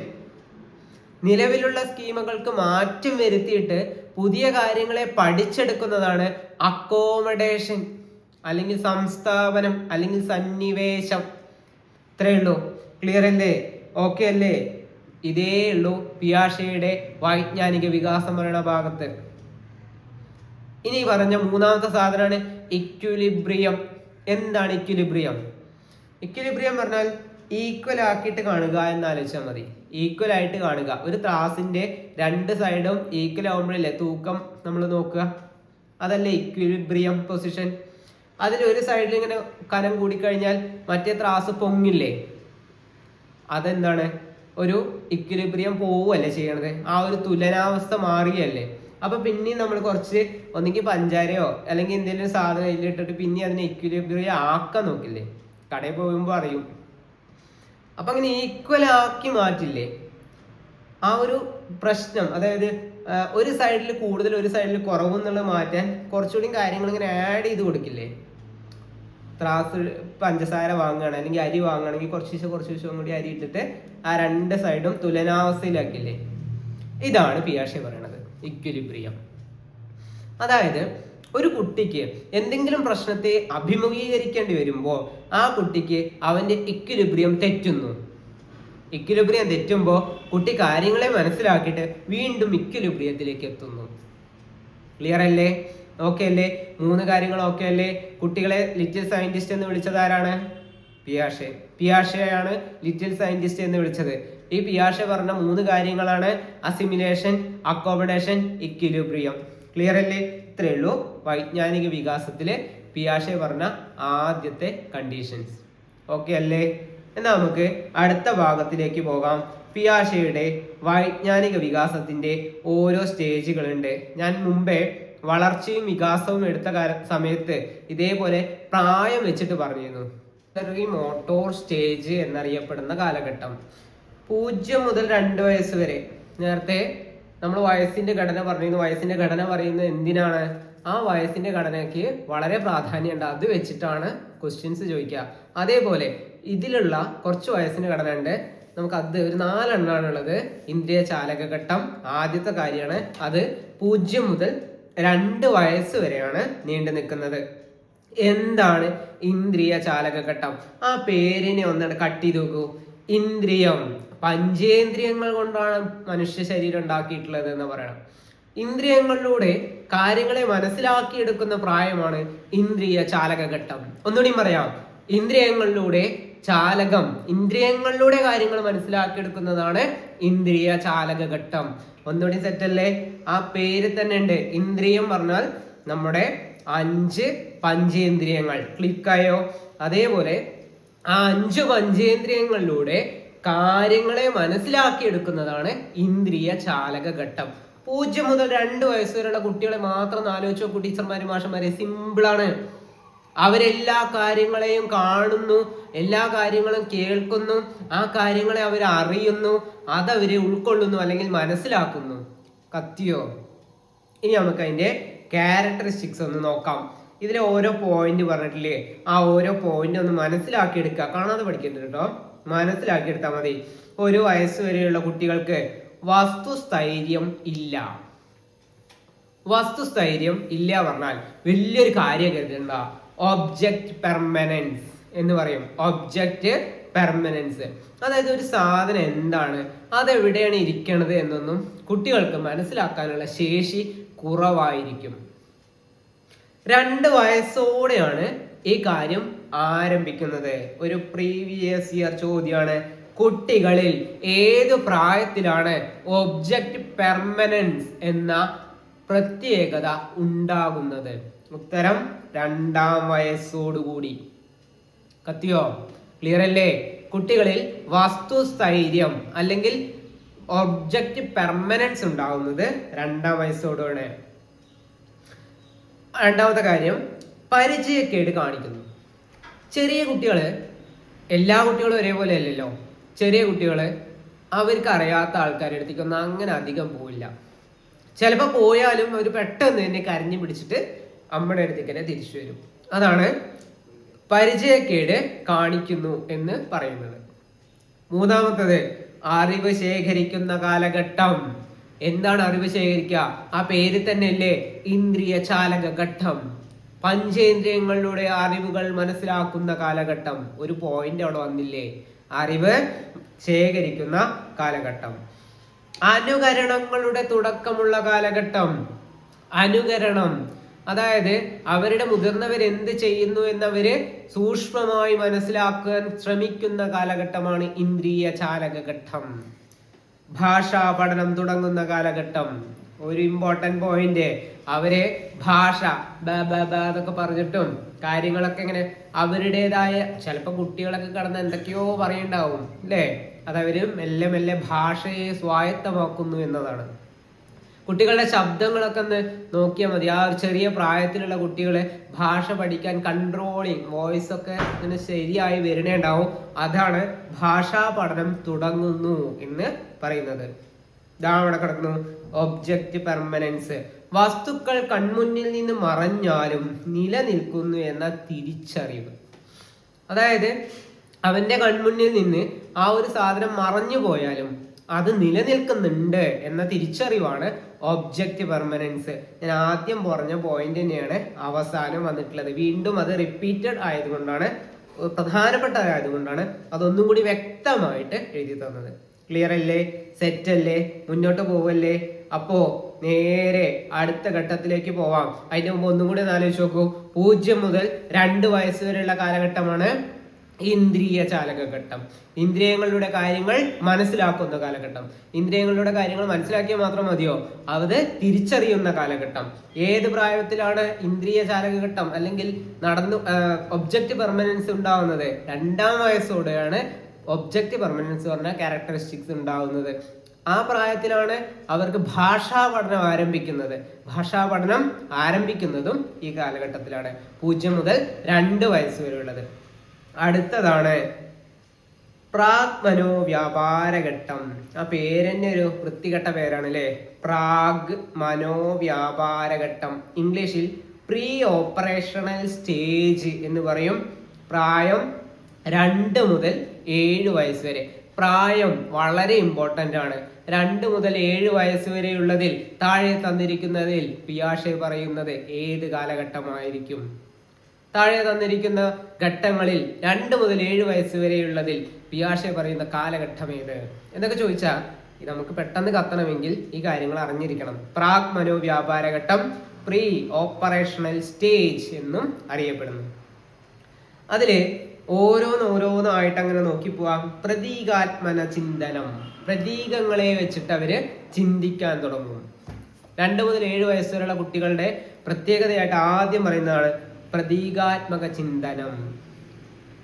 നിലവിലുള്ള സ്കീമുകൾക്ക് മാറ്റം വരുത്തിയിട്ട് പുതിയ കാര്യങ്ങളെ പഠിച്ചെടുക്കുന്നതാണ് അക്കോമഡേഷൻ അല്ലെങ്കിൽ സംസ്ഥാപനം അല്ലെങ്കിൽ സന്നിവേശം. ഇത്രയേ ഉള്ളൂ. ക്ലിയർ അല്ലേ? ഓക്കെ അല്ലേ? ഇതേ ഉള്ളൂ പിയാഷെയുടെ വൈജ്ഞാനിക വികാസം പറയുന്ന ഭാഗത്ത്. ഇനി പറഞ്ഞ മൂന്നാമത്തെ സാധനമാണ് ഇക്വിലിബ്രിയം. എന്താണ് ഇക്വിലിബ്രിയം? ഇക്വിലിബ്രിയം പറഞ്ഞാൽ ഈക്വൽ ആക്കിയിട്ട് കാണുക എന്ന് ആലോചിച്ചാൽ മതി. ഈക്വൽ ആയിട്ട് കാണുക. ഒരു ത്രാസിന്റെ രണ്ട് സൈഡും ഈക്വൽ ആവുമ്പോഴല്ലേ തൂക്കം നമ്മൾ നോക്കുക. അതല്ലേ ഇക്വിലിബ്രിയം പൊസിഷൻ. അതിൽ ഒരു സൈഡിൽ ഇങ്ങനെ കനം കൂടിക്കഴിഞ്ഞാൽ മറ്റേ ത്രാസ് പൊങ്ങില്ലേ? അതെന്താണ്? ഒരു ഇക്വിലിബ്രിയം പോവുകയല്ലേ ചെയ്യണത്. ആ ഒരു തുലനാവസ്ഥ മാറിയല്ലേ. അപ്പൊ പിന്നെയും നമ്മൾ കുറച്ച് ഒന്നെങ്കിൽ പഞ്ചാരയോ അല്ലെങ്കിൽ എന്തെങ്കിലും സാധനം ഇതിലിട്ടിട്ട് പിന്നെ അതിനെ ഇക്വിലിബ്രിയം ആക്കാൻ നോക്കില്ലേ? കടയിൽ പോകുമ്പോൾ അറിയും. അപ്പൊ അങ്ങനെ ഈക്വൽ ആക്കി മാറ്റില്ലേ? ആ ഒരു പ്രശ്നം, അതായത് ഒരു സൈഡിൽ കൂടുതൽ ഒരു സൈഡിൽ കുറവെന്നുള്ളത് മാറ്റാൻ കുറച്ചുകൂടി കാര്യങ്ങൾ ഇങ്ങനെ ആഡ് ചെയ്ത് കൊടുക്കില്ലേ? ത്രാസ് പഞ്ചസാര വാങ്ങുകയാണ് അല്ലെങ്കിൽ അരി വാങ്ങുകയാണെങ്കിൽ കുറച്ച് ദിവസം കൂടി അരി ഇട്ടിട്ട് ആ രണ്ട് സൈഡും തുലനാവസ്ഥയിലാക്കില്ലേ? ഇതാണ് പിയാഷെ പറയണത് ഇക്വിലിബ്രിയം. അതായത് ഒരു കുട്ടിക്ക് എന്തെങ്കിലും പ്രശ്നത്തെ അഭിമുഖീകരിക്കേണ്ടി വരുമ്പോൾ ആ കുട്ടിക്ക് അവന്റെ ഇക്വിലിബ്രിയം തെറ്റുന്നു. ഇക്വിലിബ്രിയം തെറ്റുമ്പോൾ കുട്ടി കാര്യങ്ങളെ മനസ്സിലാക്കിയിട്ട് വീണ്ടും ഇക്വിലിബ്രിയത്തിലേക്ക് എത്തുന്നു. ക്ലിയർ അല്ലേ? ഓക്കെ അല്ലേ? മൂന്ന് കാര്യങ്ങൾ ഓക്കെ അല്ലേ? കുട്ടികളെ ലിറ്റിൽ സയന്റിസ്റ്റ് എന്ന് വിളിച്ചത് ആരാണ്? പിയാഷെ. പിയാഷെയാണ് ലിറ്റിൽ സയന്റിസ്റ്റ് എന്ന് വിളിച്ചത്. ഈ പിയാഷെ പറഞ്ഞ മൂന്ന് കാര്യങ്ങളാണ് അസിമിലേഷൻ, അക്കോമഡേഷൻ, ഇക്വിലിബ്രിയം. ക്ലിയർ അല്ലേ? ഇത്രയേ ഉള്ളൂ വൈജ്ഞാനിക വികാസത്തില് പിയാഷെ പറഞ്ഞ ആദ്യത്തെ കണ്ടീഷൻസ്. ഓക്കെ അല്ലേ? എന്നാൽ നമുക്ക് അടുത്ത ഭാഗത്തിലേക്ക് പോകാം. പിയാഷെയുടെ വൈജ്ഞാനിക വികാസത്തിന്റെ ഓരോ സ്റ്റേജുകളുണ്ട്. ഞാൻ മുമ്പേ വളർച്ചയും വികാസവും എടുത്ത സമയത്ത് ഇതേപോലെ പ്രായം വെച്ചിട്ട് പറഞ്ഞിരുന്നു. മോട്ടോർ സ്റ്റേജ് എന്നറിയപ്പെടുന്ന കാലഘട്ടം 0 മുതൽ 2 വയസ്സ് വരെ. നേരത്തെ നമ്മൾ വയസ്സിന്റെ ഘടന പറഞ്ഞിരുന്നു. വയസ്സിന്റെ ഘടന പറയുന്നത് എന്തിനാണ്? ആ വയസ്സിന്റെ ഘടനയ്ക്ക് വളരെ പ്രാധാന്യമുണ്ട്. അത് വെച്ചിട്ടാണ് ക്വസ്റ്റ്യൻസ് ചോദിക്കുക. അതേപോലെ ഇതിലുള്ള കുറച്ച് വയസ്സിന്റെ ഘടന ഉണ്ട്. നമുക്ക് അത് ഒരു 4 എണ്ണമാണ് ഉള്ളത്. ഇന്ദ്രിയ ചാലകഘട്ടം ആദ്യത്തെ കാര്യമാണ്. അത് 0 മുതൽ 2 വയസ്സ് വരെയാണ് നീണ്ടു നിൽക്കുന്നത്. എന്താണ് ഇന്ദ്രിയ ചാലകഘട്ടം? ആ പേരിനെ ഒന്നാണ് കട്ട് ചെയ്ത് നോക്കൂ. ഇന്ദ്രിയം, പഞ്ചേന്ദ്രിയങ്ങൾ കൊണ്ടാണ് മനുഷ്യ ശരീരം ഉണ്ടാക്കിയിട്ടുള്ളത് എന്ന് പറയണം. ഇന്ദ്രിയങ്ങളിലൂടെ കാര്യങ്ങളെ മനസ്സിലാക്കിയെടുക്കുന്ന പ്രായമാണ് ഇന്ദ്രിയ ചാലകഘട്ടം. ഒന്നുകൂടി പറയാം. ഇന്ദ്രിയങ്ങളിലൂടെ ചാലകം, ഇന്ദ്രിയങ്ങളിലൂടെ കാര്യങ്ങൾ മനസ്സിലാക്കിയെടുക്കുന്നതാണ് ഇന്ദ്രിയ ചാലകഘട്ടം. ഒന്നുകൂടി സെറ്റല്ലേ? ആ പേര് തന്നെ ഉണ്ട്. ഇന്ദ്രിയം പറഞ്ഞാൽ നമ്മുടെ 5 പഞ്ചേന്ദ്രിയങ്ങൾ. ക്ലിക്കായോ? അതേപോലെ ആ 5 പഞ്ചേന്ദ്രിയങ്ങളിലൂടെ കാര്യങ്ങളെ മനസ്സിലാക്കിയെടുക്കുന്നതാണ് ഇന്ദ്രിയ ചാലകഘട്ടം. 0 മുതൽ 2 വയസ്സ് വരെയുള്ള കുട്ടികളെ മാത്രം ആലോചിച്ച് നോക്കൂ ടീച്ചർമാര്, മാഷന്മാരെ. സിമ്പിളാണ്. അവരെല്ലാ കാര്യങ്ങളെയും കാണുന്നു, എല്ലാ കാര്യങ്ങളും കേൾക്കുന്നു, ആ കാര്യങ്ങളെ അവർ അറിയുന്നു, അതവരെ ഉൾക്കൊള്ളുന്നു അല്ലെങ്കിൽ മനസ്സിലാക്കുന്നു. കത്തിയോ? ഇനി നമുക്ക് അതിന്റെ ക്യാരക്ടറിസ്റ്റിക്സ് ഒന്ന് നോക്കാം. ഇതിലെ ഓരോ പോയിന്റ് പറഞ്ഞിട്ടില്ലേ? ആ ഓരോ പോയിന്റ് ഒന്ന് മനസ്സിലാക്കിയെടുക്കുക. കാണാതെ പഠിക്കരുത് കേട്ടോ, മനസ്സിലാക്കിയെടുത്താൽ മതി. 1 വയസ്സ് വരെയുള്ള കുട്ടികൾക്ക് വസ്തുസ്ഥൈര്യം ഇല്ല. വസ്തുസ്ഥൈര്യം ഇല്ല പറഞ്ഞാൽ വലിയൊരു കാര്യം കരുതണ്ട. ഒബ്ജക്റ്റ് പെർമനൻസ് എന്ന് പറയും. ഒബ്ജക്റ്റ് പെർമനൻസ്, അതായത് ഒരു സാധനം എന്താണ്, അതെവിടെയാണ് ഇരിക്കണത് എന്നൊന്നും കുട്ടികൾക്ക് മനസ്സിലാക്കാനുള്ള ശേഷി കുറവായിരിക്കും. 2 വയസ്സോടെയാണ് ഈ കാര്യം ആരംഭിക്കുന്നത്. ഒരു പ്രീവിയസ് ഇയർ ചോദ്യമാണ്. കുട്ടികളിൽ ഏതു പ്രായത്തിലാണ് ഒബ്ജക്റ്റ് പെർമനൻസ് എന്ന പ്രത്യേകത ഉണ്ടാകുന്നത്? ഉത്തരം 2-ാം വയസ്സോടുകൂടി. കത്തിയോ? ക്ലിയർ അല്ലേ? കുട്ടികളിൽ വസ്തുസ്ഥൈര്യം അല്ലെങ്കിൽ ഒബ്ജക്റ്റ് പെർമനൻസ് ഉണ്ടാകുന്നത് 2-ാം വയസ്സോടാണ്. രണ്ടാമത്തെ കാര്യം, പരിചയക്കേട് കാണിക്കുന്നു. ചെറിയ കുട്ടികള്, എല്ലാ കുട്ടികളും ഒരേപോലെ അല്ലല്ലോ. ചെറിയ കുട്ടികള് അവർക്ക് അറിയാത്ത ആൾക്കാരുടെ അടുത്തേക്കൊന്നും അങ്ങനെ അധികം പോവില്ല. ചിലപ്പോൾ പോയാലും അവർ പെട്ടെന്ന് തന്നെ കരഞ്ഞു പിടിച്ചിട്ട് അമ്മയുടെ അടുത്തേക്ക് തന്നെ തിരിച്ചു വരും. അതാണ് പരിചയക്കേട് കാണിക്കുന്നു എന്ന് പറയുന്നത്. മൂന്നാമത്തത്, അറിവ് ശേഖരിക്കുന്ന കാലഘട്ടം. എന്താണ് അറിവ് ശേഖരിക്കുക? ആ പേര് തന്നെ അല്ലേ, ഇന്ദ്രിയ ചാലക ഘട്ടം. പഞ്ചേന്ദ്രിയങ്ങളിലൂടെ അറിവുകൾ മനസ്സിലാക്കുന്ന കാലഘട്ടം. ഒരു പോയിന്റ് അവിടെ വന്നില്ലേ? അറിവ് ശേഖരിക്കുന്ന കാലഘട്ടം. അനുകരണങ്ങളുടെ തുടക്കമുള്ള കാലഘട്ടം. അനുകരണം, അതായത് അവരുടെ മുതിർന്നവർ എന്ത് ചെയ്യുന്നു എന്നവര് സൂക്ഷ്മമായി മനസ്സിലാക്കാൻ ശ്രമിക്കുന്ന കാലഘട്ടമാണ് ഇന്ദ്രിയ ചാലകഘട്ടം. ഭാഷാ പഠനം തുടങ്ങുന്ന കാലഘട്ടം. ഒരു ഇമ്പോർട്ടന്റ് പോയിന്റ്, അവരെ ഭാഷ എന്നൊക്കെ പറഞ്ഞിട്ടും കാര്യങ്ങളൊക്കെ ഇങ്ങനെ അവരുടേതായ, ചിലപ്പോ കുട്ടികളൊക്കെ കടന്ന് എന്തൊക്കെയോ പറയുണ്ടാവും അല്ലേ? അതവര് മെല്ലെ മെല്ലെ ഭാഷയെ സ്വായത്തമാക്കുന്നു എന്നതാണ്. കുട്ടികളുടെ ശബ്ദങ്ങളൊക്കെ ഒന്ന് നോക്കിയാൽ മതി. ആ ഒരു ചെറിയ പ്രായത്തിലുള്ള കുട്ടികളെ ഭാഷ പഠിക്കാൻ കൺട്രോളിങ് വോയിസ് ഒക്കെ ഇങ്ങനെ ശരിയായി വരണേ ഉണ്ടാവും. അതാണ് ഭാഷാ പഠനം തുടങ്ങുന്നു എന്ന് പറയുന്നത്. ഇതാ അവിടെ കിടക്കുന്നു ഒബ്ജക്റ്റ് പെർമനൻസ്. വസ്തുക്കൾ കൺമുന്നിൽ നിന്ന് മറഞ്ഞാലും നിലനിൽക്കുന്നു എന്ന തിരിച്ചറിവ്. അതായത് അവന്റെ കൺമുന്നിൽ നിന്ന് ആ ഒരു സാധനം മറഞ്ഞു പോയാലും അത് നിലനിൽക്കുന്നുണ്ട് എന്ന തിരിച്ചറിവാണ് ഒബ്ജക്റ്റ് പെർമനൻസ്. ഞാൻ ആദ്യം പറഞ്ഞ പോയിന്റ് തന്നെയാണ് അവസാനം വന്നിട്ടുള്ളത്. വീണ്ടും അത് റിപ്പീറ്റഡ് ആയതുകൊണ്ടാണ്, പ്രധാനപ്പെട്ടതായതുകൊണ്ടാണ് അതൊന്നും കൂടി വ്യക്തമായിട്ട് എഴുതി തന്നത്. ക്ലിയർ അല്ലേ? സെറ്റ് അല്ലേ? മുന്നോട്ട് പോവല്ലേ? അപ്പോ നേരെ അടുത്ത ഘട്ടത്തിലേക്ക് പോവാം. അതിന്റെ മുമ്പ് ഒന്നും കൂടി ആലോചിച്ച് നോക്കൂ. 0 മുതൽ 2 വയസ്സ് വരെയുള്ള കാലഘട്ടമാണ് ഇന്ദ്രിയ ചാലകഘട്ടം. ഇന്ദ്രിയങ്ങളുടെ കാര്യങ്ങൾ മനസ്സിലാക്കുന്ന കാലഘട്ടം. ഇന്ദ്രിയങ്ങളുടെ കാര്യങ്ങൾ മനസ്സിലാക്കിയാൽ മാത്രം മതിയോ? അത് തിരിച്ചറിയുന്ന കാലഘട്ടം. ഏത് പ്രായത്തിലാണ് ഇന്ദ്രിയ ചാലകഘട്ടം അല്ലെങ്കിൽ ഒബ്ജക്റ്റ് പെർമനൻസ് ഉണ്ടാവുന്നത്? 2-ാം വയസ്സോടെയാണ് ഒബ്ജക്റ്റ് പെർമനൻസ് പറഞ്ഞ ക്യാരക്ടറിസ്റ്റിക്സ് ഉണ്ടാവുന്നത്. ആ പ്രായത്തിലാണ് അവർക്ക് ഭാഷാ പഠനം ആരംഭിക്കുന്നത്. ഭാഷാ പഠനം ആരംഭിക്കുന്നതും ഈ കാലഘട്ടത്തിലാണ്. 0 മുതൽ 2 വയസ്സ് വരെ ഉള്ളത്. അടുത്തതാണ് പ്രാഗ് മനോവ്യാപാരഘട്ടം. ആ പേരെന്നെ ഒരു വൃത്തികെട്ട പേരാണ് അല്ലേ? പ്രാഗ് മനോവ്യാപാരഘട്ടം. ഇംഗ്ലീഷിൽ പ്രീ ഓപ്പറേഷണൽ സ്റ്റേജ് എന്ന് പറയും. പ്രായം 2 മുതൽ 7 വയസ്സ് വരെ. പ്രായം വളരെ ഇമ്പോർട്ടന്റ് ആണ്. 2 മുതൽ 7 വയസ്സ് വരെയുള്ളതിൽ താഴെ തന്നിരിക്കുന്നതിൽ പിയാഷെ പറയുന്നത് ഏത് കാലഘട്ടമായിരിക്കും? താഴെ തന്നിരിക്കുന്ന ഘട്ടങ്ങളിൽ 2 മുതൽ 7 വയസ്സ് വരെയുള്ളതിൽ പിയാഷെ പറയുന്ന കാലഘട്ടം ഏത് എന്നൊക്കെ ചോദിച്ചാൽ നമുക്ക് പെട്ടെന്ന് കത്തണമെങ്കിൽ ഈ കാര്യങ്ങൾ അറിഞ്ഞിരിക്കണം. പ്രാഗ് മനോവ്യാപാരഘട്ടം, പ്രീ ഓപ്പറേഷണൽ സ്റ്റേജ് എന്നും അറിയപ്പെടുന്നു. അതില് ഓരോന്നായിട്ട് അങ്ങനെ നോക്കി പോവാം. പ്രതീകാത്മന ചിന്തനം. പ്രതീകങ്ങളെ വെച്ചിട്ട് അവര് ചിന്തിക്കാൻ തുടങ്ങും. 2 മുതൽ 7 വയസ്സ് വരെയുള്ള കുട്ടികളുടെ പ്രത്യേകതയായിട്ട് ആദ്യം പറയുന്നതാണ് പ്രതീകാത്മക ചിന്തനം.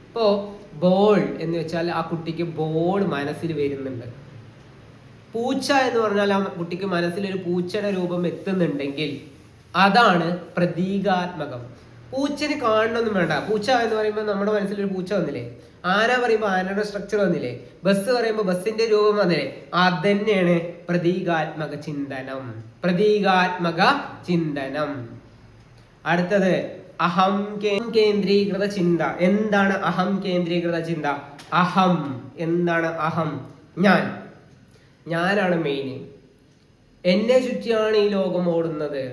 ഇപ്പോ ബോൾ എന്ന് വെച്ചാൽ ആ കുട്ടിക്ക് ബോൾ മനസ്സിൽ വരുന്നുണ്ട്. പൂച്ച എന്ന് പറഞ്ഞാൽ ആ കുട്ടിക്ക് മനസ്സിൽ ഒരു പൂച്ചയുടെ രൂപം എത്തുന്നുണ്ടെങ്കിൽ അതാണ് പ്രതീകാത്മകം. പൂച്ചന് കാണണമെന്നും വേണ്ട. പൂച്ച എന്ന് പറയുമ്പോൾ നമ്മുടെ മനസ്സിലൊരു പൂച്ച വന്നില്ലേ? ആന പറയുമ്പോൾ ആനയുടെ സ്ട്രക്ചർ വന്നില്ലേ? ബസ് പറയുമ്പോൾ ബസ്സിന്റെ രൂപം വന്നില്ലേ? അതന്നെയാണ് പ്രതീകാത്മക ചിന്തനം. പ്രതീകാത്മക ചിന്തനം. അടുത്തത് അഹം കേന്ദ്രീകൃത ചിന്ത. എന്താണ് അഹം കേന്ദ്രീകൃത ചിന്ത? അഹം എന്താണ്? അഹം ഞാനാണ് മെയിൻ. എന്നെ ചുറ്റിയാണ് ഈ ലോകം ഓടുന്നത്.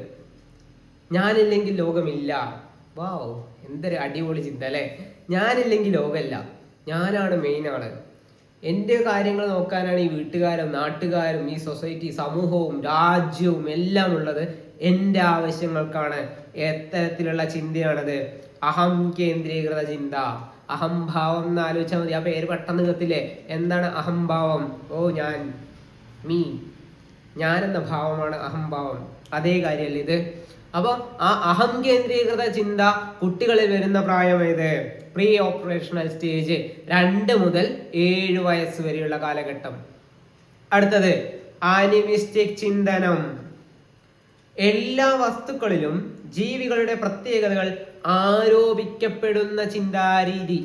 ഞാനില്ലെങ്കിൽ ലോകമില്ല. വാവ്, എന്തൊരു അടിപൊളി ചിന്ത അല്ലേ? ഞാനില്ലെങ്കിൽ ലോകമില്ല, ഞാനാണ് മെയിൻ ആള്. എൻ്റെ കാര്യങ്ങൾ നോക്കാനാണ് ഈ വീട്ടുകാരും നാട്ടുകാരും ഈ സൊസൈറ്റി സമൂഹവും രാജ്യവും എല്ലാം ഉള്ളത്. എൻ്റെ ആവശ്യങ്ങൾക്കാണ്. എത്തരത്തിലുള്ള ചിന്തയാണത്? അഹം കേന്ദ്രീകൃത ചിന്ത. അഹംഭാവം എന്ന് ആലോചിച്ചാൽ മതി. ആ പേര് പെട്ടെന്ന് കത്തില്ലേ? എന്താണ് അഹംഭാവം? ഞാൻ എന്ന ഭാവമാണ് അഹംഭാവം. അതേ കാര്യമല്ലേ ഇത്? അപ്പൊ ആ അഹം കേന്ദ്രീകൃത ചിന്ത കുട്ടികളിൽ വരുന്ന പ്രായം ഏത്? പ്രീ ഓപ്പറേഷണൽ സ്റ്റേജ്, 2 മുതൽ 7 വയസ്സ് വരെയുള്ള കാലഘട്ടം. അടുത്തത് ആനിമിസ്റ്റിക് ചിന്തനം. എല്ലാ വസ്തുക്കളിലും ജീവികളുടെ പ്രത്യേകതകൾ ആരോപിക്കപ്പെടുന്ന ചിന്താരീതി.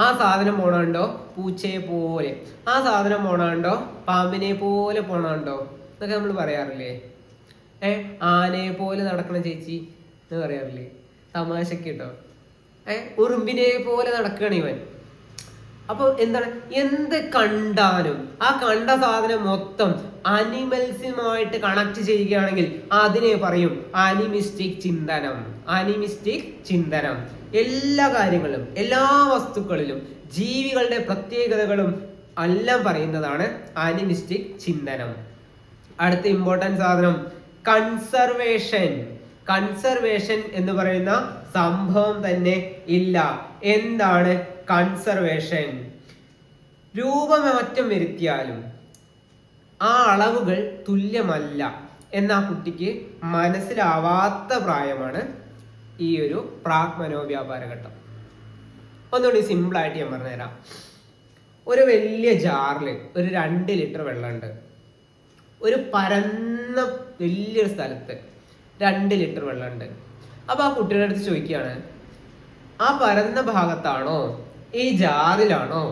ആ സാധനം പോണുണ്ടോ പൂച്ചയെ പോലെ, ആ സാധനം പോണുണ്ടോ പാമ്പിനെ പോലെ പോണുണ്ടോ എന്നൊക്കെ നമ്മൾ പറയാറില്ലേ? ആനയെ പോലെ നടക്കണ ചേച്ചി എന്ന് പറയാറില്ലേ? തമാശക്ക് കേട്ടോ. ഉറുമ്പിനെ പോലെ നടക്കുകയാണ് ഇവൻ. അപ്പൊ എന്താണ്? എന്ത് കണ്ടാലും ആ കണ്ട സാധനം മൊത്തം അനിമൽസുമായിട്ട് കണക്ട് ചെയ്യുകയാണെങ്കിൽ അതിനെ പറയും അനിമിസ്റ്റിക് ചിന്തനം. ആനിമിസ്റ്റിക് ചിന്തനം. എല്ലാ കാര്യങ്ങളിലും എല്ലാ വസ്തുക്കളിലും ജീവികളുടെ പ്രത്യേകതകളും എല്ലാം പറയുന്നതാണ് ആനിമിസ്റ്റിക് ചിന്തനം. അടുത്ത ഇമ്പോർട്ടൻറ്റ് സാധനം കൺസർവേഷൻ. കൺസർവേഷൻ എന്ന് പറയുന്ന സംഭവം തന്നെ ഇല്ല. എന്താണ് കൺസർവേഷൻ? രൂപമാറ്റം വരുത്തിയാലും ആ അളവുകൾ തുല്യമല്ല എന്ന ആ കുട്ടിക്ക് മനസ്സിലാവാത്ത പ്രായമാണ് ഈ ഒരു പ്രാക് മനോവ്യാപാര ഘട്ടം. ഒന്നുകൂടി സിമ്പിളായിട്ട് ഞാൻ പറഞ്ഞുതരാം. ഒരു വലിയ ജാറിൽ ഒരു 2 ലിറ്റർ വെള്ളമുണ്ട്. ഒരു പരന്ന വലിയൊരു സ്ഥലത്ത് 2 ലിറ്റർ വെള്ളമുണ്ട്. അപ്പോൾ ആ കുട്ടിയുടെ അടുത്ത് ചോദിക്കുകയാണ്, ആ പരന്ന ഭാഗത്താണോ ഈ ജാറിലാണോ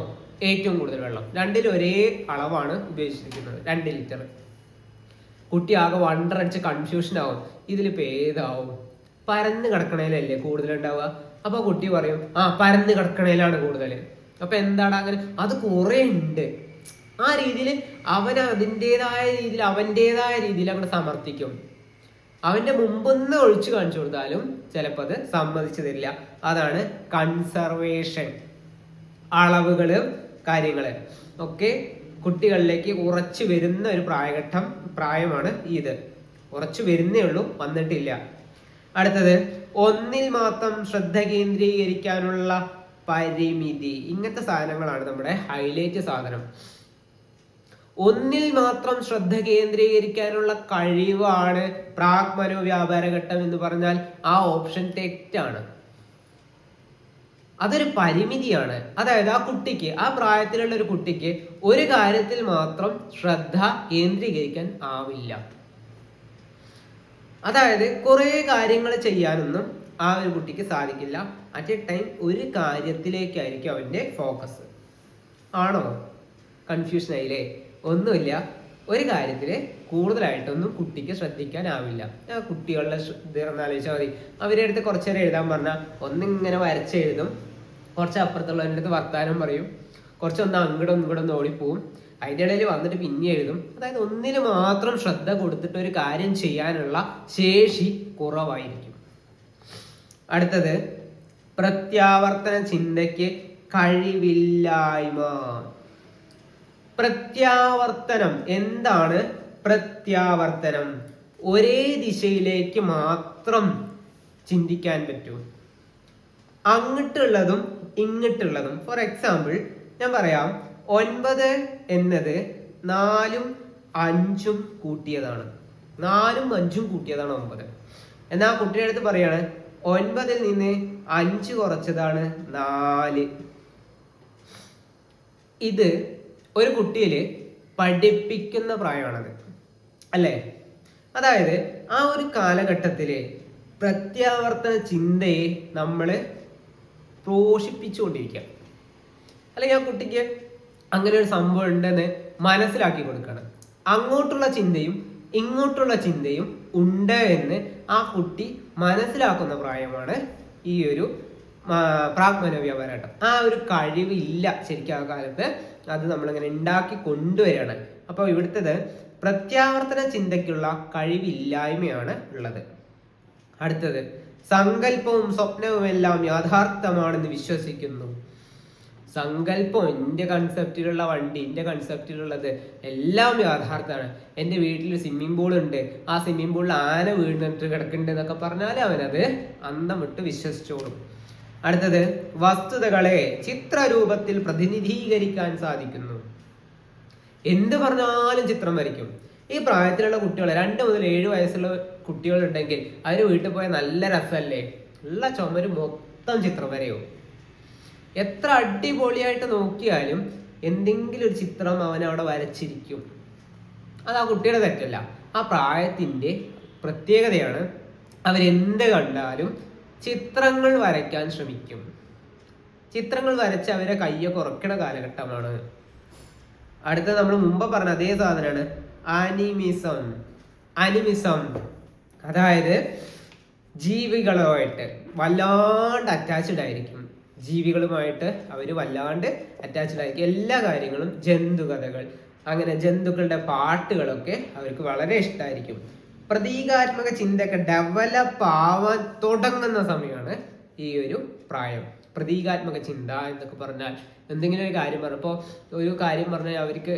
ഏറ്റവും കൂടുതൽ വെള്ളം? രണ്ടിലും ഒരേ അളവാണ് ഉപയോഗിച്ചിരിക്കുന്നത്, 2 ലിറ്റർ. കുട്ടി ആകെ വണ്ടറടിച്ച് കൺഫ്യൂഷൻ ആവും, ഇതിലിപ്പോൾ ഏതാവും? പരന്ന് കിടക്കണേലല്ലേ കൂടുതലുണ്ടാവുക. അപ്പോൾ കുട്ടി പറയും ആ പരന്ന് കിടക്കണേലാണ് കൂടുതൽ. അപ്പൊ എന്താണ് അങ്ങനെ? അത് കുറേ ഉണ്ട്. ആ രീതിയിൽ അവൻ അതിൻ്റെതായ രീതിയിൽ അവൻ്റെതായ രീതിയിൽ അങ്ങോട്ട് സമർത്ഥിക്കും. അവന്റെ മുമ്പൊന്ന് ഒഴിച്ചു കാണിച്ചു കൊടുത്താലും ചിലപ്പോൾ അത് സമ്മതിച്ചു തരില്ല. അതാണ് കൺസർവേഷൻ. അളവുകള് കാര്യങ്ങള് ഒക്കെ കുട്ടികളിലേക്ക് ഉറച്ചു വരുന്ന ഒരു പ്രായമാണ് ഇത്. ഉറച്ചു വരുന്നേ ഉള്ളൂ, വന്നിട്ടില്ല. അടുത്തത് ഒന്നിൽ മാത്രം ശ്രദ്ധ കേന്ദ്രീകരിക്കാനുള്ള പരിമിതി. ഇങ്ങനത്തെ സാധനങ്ങളാണ് നമ്മുടെ ഹൈലൈറ്റ് സാധനം. ഒന്നിൽ മാത്രം ശ്രദ്ധ കേന്ദ്രീകരിക്കാനുള്ള കഴിവാണ് പ്രാക് മനോവ്യാപാര ഘട്ടം എന്ന് പറഞ്ഞാൽ ആ ഓപ്ഷൻ തെറ്റാണ്. അതൊരു പരിമിതിയാണ്. അതായത് ആ കുട്ടിക്ക്, ആ പ്രായത്തിലുള്ള ഒരു കുട്ടിക്ക് ഒരു കാര്യത്തിൽ മാത്രം ശ്രദ്ധ കേന്ദ്രീകരിക്കാൻ ആവില്ല. അതായത് കുറെ കാര്യങ്ങൾ ചെയ്യാനൊന്നും ആ ഒരു കുട്ടിക്ക് സാധിക്കില്ല. അറ്റ് എ ടൈം ഒരു കാര്യത്തിലേക്കായിരിക്കും അവന്റെ ഫോക്കസ്. ആണോ? കൺഫ്യൂഷൻ ആയില്ലേ? ഒന്നുമില്ല. ഒരു കാര്യത്തില് കൂടുതലായിട്ടൊന്നും കുട്ടിക്ക് ശ്രദ്ധിക്കാനാവില്ല. ആ കുട്ടികളുടെ ആലോചിച്ചാൽ മതി. അവരുടെ അടുത്ത് കുറച്ചു നേരം എഴുതാൻ പറഞ്ഞാൽ ഒന്നിങ്ങനെ വരച്ചെഴുതും, കുറച്ച് അപ്പുറത്തുള്ളവരുടെ അടുത്ത് വർത്താനം പറയും, കുറച്ചൊന്ന് അങ്ങോട്ടും ഓടിപ്പോവും, അതിൻ്റെ ഇടയിൽ വന്നിട്ട് പിന്നെ എഴുതും. അതായത് ഒന്നിന് മാത്രം ശ്രദ്ധ കൊടുത്തിട്ട് ഒരു കാര്യം ചെയ്യാനുള്ള ശേഷി കുറവായിരിക്കും. അടുത്തത് പ്രത്യാവർത്തന ചിന്തയ്ക്ക് കഴിവില്ലായ്മ. പ്രത്യാവർത്തനം എന്താണ്? പ്രത്യാവർത്തനം ഒരേ ദിശയിലേക്ക് മാത്രം ചിന്തിക്കാൻ പറ്റൂ. അങ്ങോട്ടുള്ളതും ഇങ്ങോട്ടുള്ളതും. ഫോർ എക്സാമ്പിൾ ഞാൻ പറയാം, 9 എന്നത് 4ഉം 5ഉം കൂട്ടിയതാണ്. 4ഉം 5ഉം കൂട്ടിയതാണ് 9. എന്നാൽ കുട്ടിയുടെ അടുത്ത് പറയാണ് 9ൽ നിന്ന് 5 കുറച്ചതാണ് 4. ഇത് ഒരു കുട്ടിയിൽ പഠിപ്പിക്കുന്ന പ്രായമാണത്, അല്ലേ? അതായത് ആ ഒരു കാലഘട്ടത്തില് പ്രത്യാവർത്തന ചിന്തയെ നമ്മൾ പോഷിപ്പിച്ചുകൊണ്ടിരിക്കുക. അല്ലെങ്കിൽ ആ കുട്ടിക്ക് അങ്ങനെ ഒരു സംഭവം ഉണ്ടെന്ന് മനസ്സിലാക്കി കൊടുക്കണം. അങ്ങോട്ടുള്ള ചിന്തയും ഇങ്ങോട്ടുള്ള ചിന്തയും ഉണ്ട് എന്ന് ആ കുട്ടി മനസ്സിലാക്കുന്ന പ്രായമാണ് ഈ ഒരു പ്രാക് മനോവ്യാപാര ഘട്ടം. ആ ഒരു കഴിവില്ല ശരിക്കും ആ കാലത്ത്. അത് നമ്മളിങ്ങനെ ഉണ്ടാക്കി കൊണ്ടുവരികയാണ്. അപ്പോൾ ഇവിടുത്തത് പ്രത്യാവർത്തന ചിന്തയ്ക്കുള്ള കഴിവില്ലായ്മയാണ് ഉള്ളത്. അടുത്തത് സങ്കല്പവും സ്വപ്നവും എല്ലാം യാഥാർത്ഥ്യമാണെന്ന് വിശ്വസിക്കുന്നു. സങ്കല്പം, എൻ്റെ കൺസെപ്റ്റിലുള്ള വണ്ടി, എൻ്റെ കൺസെപ്റ്റിലുള്ളത് എല്ലാം യാഥാർത്ഥ്യമാണ്. എൻ്റെ വീട്ടിൽ സ്വിമ്മിംഗ് പൂൾ ഉണ്ട്, ആ സ്വിമ്മിംഗ് പൂളിൽ ആന വീണിട്ട് കിടക്കുന്നുണ്ട് എന്നൊക്കെ പറഞ്ഞാൽ അവനത് അന്തം വിട്ട് വിശ്വസിച്ചോളും. അടുത്തത് വസ്തുതകളെ ചിത്രരൂപത്തിൽ പ്രതിനിധീകരിക്കാൻ സാധിക്കുന്നു. എന്ത് പറഞ്ഞാലും ചിത്രം വരയ്ക്കും. ഈ പ്രായത്തിലുള്ള കുട്ടികൾ, 2 മുതൽ 7 വയസ്സുള്ള കുട്ടികളുണ്ടെങ്കിൽ അവർ വീട്ടിൽ പോയാൽ നല്ല രസമല്ലേ? ഉള്ള ചുമര് മൊത്തം ചിത്രം വരയോ. എത്ര അടിപൊളിയായിട്ട് നോക്കിയാലും എന്തെങ്കിലും ഒരു ചിത്രം അവൻ അവിടെ വരച്ചിരിക്കും. അത് ആ കുട്ടിയുടെ തെറ്റല്ല, ആ പ്രായത്തിൻ്റെ പ്രത്യേകതയാണ്. അവരെന്ത് കണ്ടാലും ചിത്രങ്ങൾ വരയ്ക്കാൻ ശ്രമിക്കും. ചിത്രങ്ങൾ വരച്ച് അവരെ കയ്യൊക്കെ ഉറക്കണ കാലഘട്ടമാണ്. അടുത്ത നമ്മൾ മുമ്പ് പറഞ്ഞ അതേ സാധനമാണ് ആനിമിസം. അതായത് ജീവികളുമായിട്ട് വല്ലാണ്ട് അറ്റാച്ച്ഡ് ആയിരിക്കും. ജീവികളുമായിട്ട് അവർ വല്ലാണ്ട് അറ്റാച്ച്ഡ് ആയിരിക്കും. എല്ലാ കാര്യങ്ങളും, ജന്തുകഥകൾ, അങ്ങനെ ജന്തുക്കളുടെ പാട്ടുകളൊക്കെ അവർക്ക് വളരെ ഇഷ്ടമായിരിക്കും. പ്രതീകാത്മക ചിന്തയൊക്കെ ഡെവലപ്പ് ആവാൻ തുടങ്ങുന്ന സമയമാണ് ഈ ഒരു പ്രായം. പ്രതീകാത്മക ചിന്ത എന്നൊക്കെ പറഞ്ഞാൽ എന്തെങ്കിലും ഒരു കാര്യം പറഞ്ഞപ്പോൾ ഒരു കാര്യം പറഞ്ഞാൽ അവർക്ക്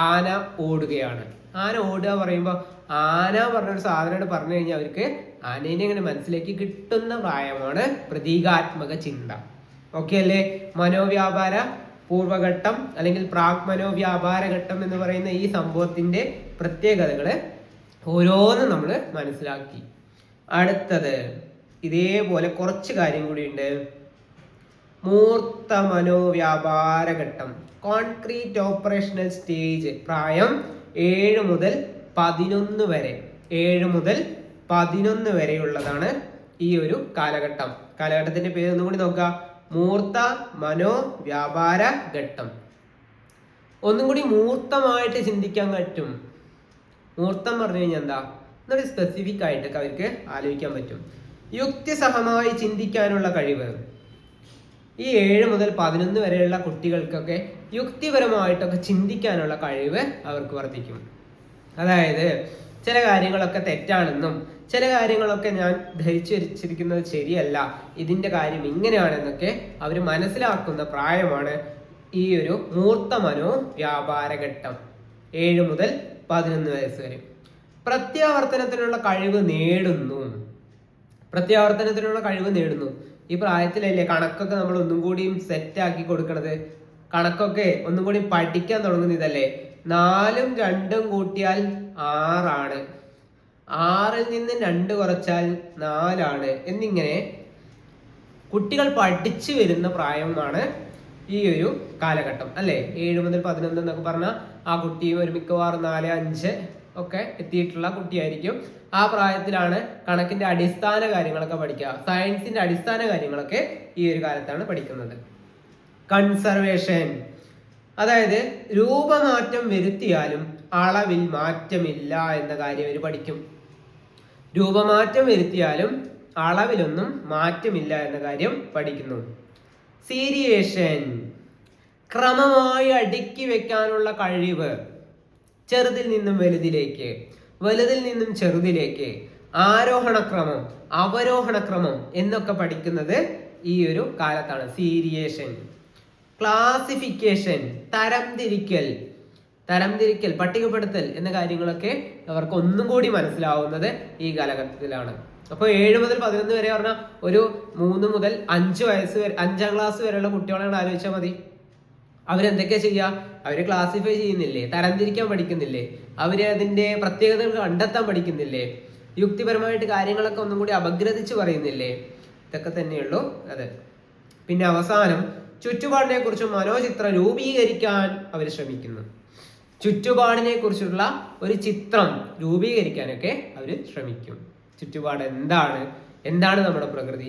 ആന ഓടുകയാണ്. ആന ഓടുക പറയുമ്പോൾ ആന പറഞ്ഞൊരു സാധനമാണ് പറഞ്ഞു കഴിഞ്ഞാൽ അവർക്ക് ആനേനെ ഇങ്ങനെ മനസ്സിലേക്ക് കിട്ടുന്ന പ്രായമാണ് പ്രതീകാത്മക ചിന്ത. ഓക്കെ അല്ലേ? മനോവ്യാപാര പൂർവഘട്ടം അല്ലെങ്കിൽ പ്രാക് മനോവ്യാപാര ഘട്ടം എന്ന് പറയുന്ന ഈ സംഭവത്തിന്റെ പ്രത്യേകതകള് ഓരോന്നും നമ്മൾ മനസ്സിലാക്കി. അടുത്തത് ഇതേപോലെ കുറച്ച് കാര്യം കൂടി ഉണ്ട്. മൂർത്ത മനോവ്യാപാര ഘട്ടം, കോൺക്രീറ്റ് ഓപ്പറേഷണൽ സ്റ്റേജ്, പ്രായം 7 മുതൽ 11 വരെ. 7 മുതൽ 11 വരെയുള്ളതാണ് ഈ ഒരു കാലഘട്ടം. കാലഘട്ടത്തിന്റെ പേര് ഒന്നും കൂടി നോക്കുക. മൂർത്ത മനോവ്യാപാര ഘട്ടം. ഒന്നും കൂടി മൂർത്തമായിട്ട് ചിന്തിക്കാൻ പറ്റും. മൂർത്തം പറഞ്ഞു കഴിഞ്ഞാൽ എന്താ എന്നൊരു സ്പെസിഫിക് ആയിട്ടൊക്കെ അവർക്ക് ആലോചിക്കാൻ പറ്റും. യുക്തിസഹമായി ചിന്തിക്കാനുള്ള കഴിവ്. ഈ 7 മുതൽ 11 വരെയുള്ള കുട്ടികൾക്കൊക്കെ യുക്തിപരമായിട്ടൊക്കെ ചിന്തിക്കാനുള്ള കഴിവ് അവർക്ക് വർദ്ധിക്കും. അതായത് ചില കാര്യങ്ങളൊക്കെ തെറ്റാണെന്നും ചില കാര്യങ്ങളൊക്കെ ഞാൻ ധരിച്ചു വെച്ചിരിക്കുന്നത് ശരിയല്ല, ഇതിന്റെ കാര്യം ഇങ്ങനെയാണെന്നൊക്കെ അവർ മനസ്സിലാക്കുന്ന പ്രായമാണ് ഈ ഒരു മൂർത്ത മനോവ്യാപാര ഘട്ടം. 7 മുതൽ 11 വയസ്സ് വരെ. പ്രത്യാവർത്തനത്തിനുള്ള കഴിവ് നേടുന്നു. ഈ പ്രായത്തിലല്ലേ കണക്കൊക്കെ നമ്മൾ ഒന്നും കൂടിയും സെറ്റ് ആക്കി കൊടുക്കണത്. കണക്കൊക്കെ ഒന്നും കൂടി പഠിക്കാൻ തുടങ്ങുന്ന ഇതല്ലേ. 4ഉം 2ഉം കൂട്ടിയാൽ 6ആണ്, 6ൽ നിന്ന് 2 കുറച്ചാൽ 4ആണ് എന്നിങ്ങനെ കുട്ടികൾ പഠിച്ചു വരുന്ന പ്രായമാണ് ഈ ഒരു കാലഘട്ടം അല്ലേ. 7 മുതൽ 11 എന്നൊക്കെ പറഞ്ഞാൽ ആ കുട്ടി ഒരു മിക്കവാറും 4, 5 ഒക്കെ എത്തിയിട്ടുള്ള കുട്ടിയായിരിക്കും. ആ പ്രായത്തിലാണ് കണക്കിന്റെ അടിസ്ഥാന കാര്യങ്ങളൊക്കെ പഠിക്കുക. സയൻസിന്റെ അടിസ്ഥാന കാര്യങ്ങളൊക്കെ ഈ ഒരു കാലത്താണ് പഠിക്കുന്നത്. കൺസർവേഷൻ, അതായത് രൂപമാറ്റം വരുത്തിയാലും അളവിൽ മാറ്റമില്ല എന്ന കാര്യം അവർ പഠിക്കും. രൂപമാറ്റം വരുത്തിയാലും അളവിലൊന്നും മാറ്റമില്ല എന്ന കാര്യം പഠിക്കുന്നു. സീരിയേഷൻ, ക്രമമായി അടുക്കി വെക്കാനുള്ള കഴിവ്. ചെറുതിൽ നിന്നും വലുതിലേക്ക്, വലുതിൽ നിന്നും ചെറുതിലേക്ക്, ആരോഹണക്രമം, അവരോഹണക്രമം എന്നൊക്കെ പഠിക്കുന്നത് ഈ ഒരു കാലത്താണ്. സീരിയേഷൻ. ക്ലാസിഫിക്കേഷൻ, തരംതിരിക്കൽ, പട്ടികപ്പെടുത്തൽ എന്ന കാര്യങ്ങളൊക്കെ അവർക്ക് ഒന്നും കൂടി മനസ്സിലാവുന്നത് ഈ കാലഘട്ടത്തിലാണ്. അപ്പോൾ 7 മുതൽ 11 വരെ പറഞ്ഞാൽ ഒരു 3 മുതൽ 5 വയസ്സ് വരെ, 5ാം ക്ലാസ് വരെയുള്ള കുട്ടികളെ ആലോചിച്ചാൽ മതി. അവരെന്തൊക്കെയാ ചെയ്യുക? അവര് ക്ലാസിഫൈ ചെയ്യുന്നില്ലേ, തരംതിരിക്കാൻ പഠിക്കുന്നില്ലേ, അവര് അതിന്റെ പ്രത്യേകതകൾ കണ്ടെത്താൻ പഠിക്കുന്നില്ലേ, യുക്തിപരമായിട്ട് കാര്യങ്ങളൊക്കെ ഒന്നും കൂടി അപഗ്രഥിച്ച് പറയുന്നില്ലേ. ഇതൊക്കെ തന്നെയുള്ളൂ അത്. പിന്നെ അവസാനം ചുറ്റുപാടിനെ കുറിച്ച് മനോചിത്രം രൂപീകരിക്കാൻ അവർ ശ്രമിക്കുന്നു. ചുറ്റുപാടിനെ കുറിച്ചുള്ള ഒരു ചിത്രം രൂപീകരിക്കാനൊക്കെ അവർ ശ്രമിക്കും. ചുറ്റുപാട് എന്താണ് നമ്മുടെ പ്രകൃതി,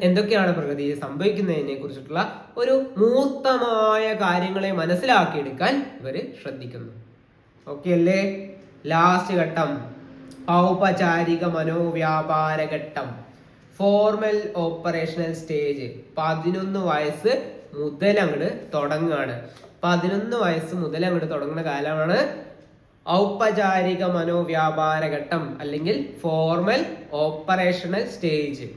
എന്തൊക്കെയാണ് പ്രകൃതിയിൽ സംഭവിക്കുന്നതിനെ കുറിച്ചിട്ടുള്ള ഒരു മൂർത്തമായ കാര്യങ്ങളെ മനസ്സിലാക്കിയെടുക്കാൻ ഇവര് ശ്രദ്ധിക്കുന്നു. ഓക്കെ അല്ലേ? ലാസ്റ്റ് ഘട്ടം ഔപചാരിക മനോവ്യാപാര ഘട്ടം, ഫോർമൽ ഓപ്പറേഷണൽ സ്റ്റേജ്. 11 വയസ്സ് മുതൽ അങ്ങോട്ട് തുടങ്ങുകയാണ്. 11 വയസ്സ് മുതൽ അങ്ങോട്ട് തുടങ്ങുന്ന കാലമാണ് ഔപചാരിക മനോവ്യാപാര ഘട്ടം അല്ലെങ്കിൽ ഫോർമൽ ഓപ്പറേഷണൽ സ്റ്റേജ്.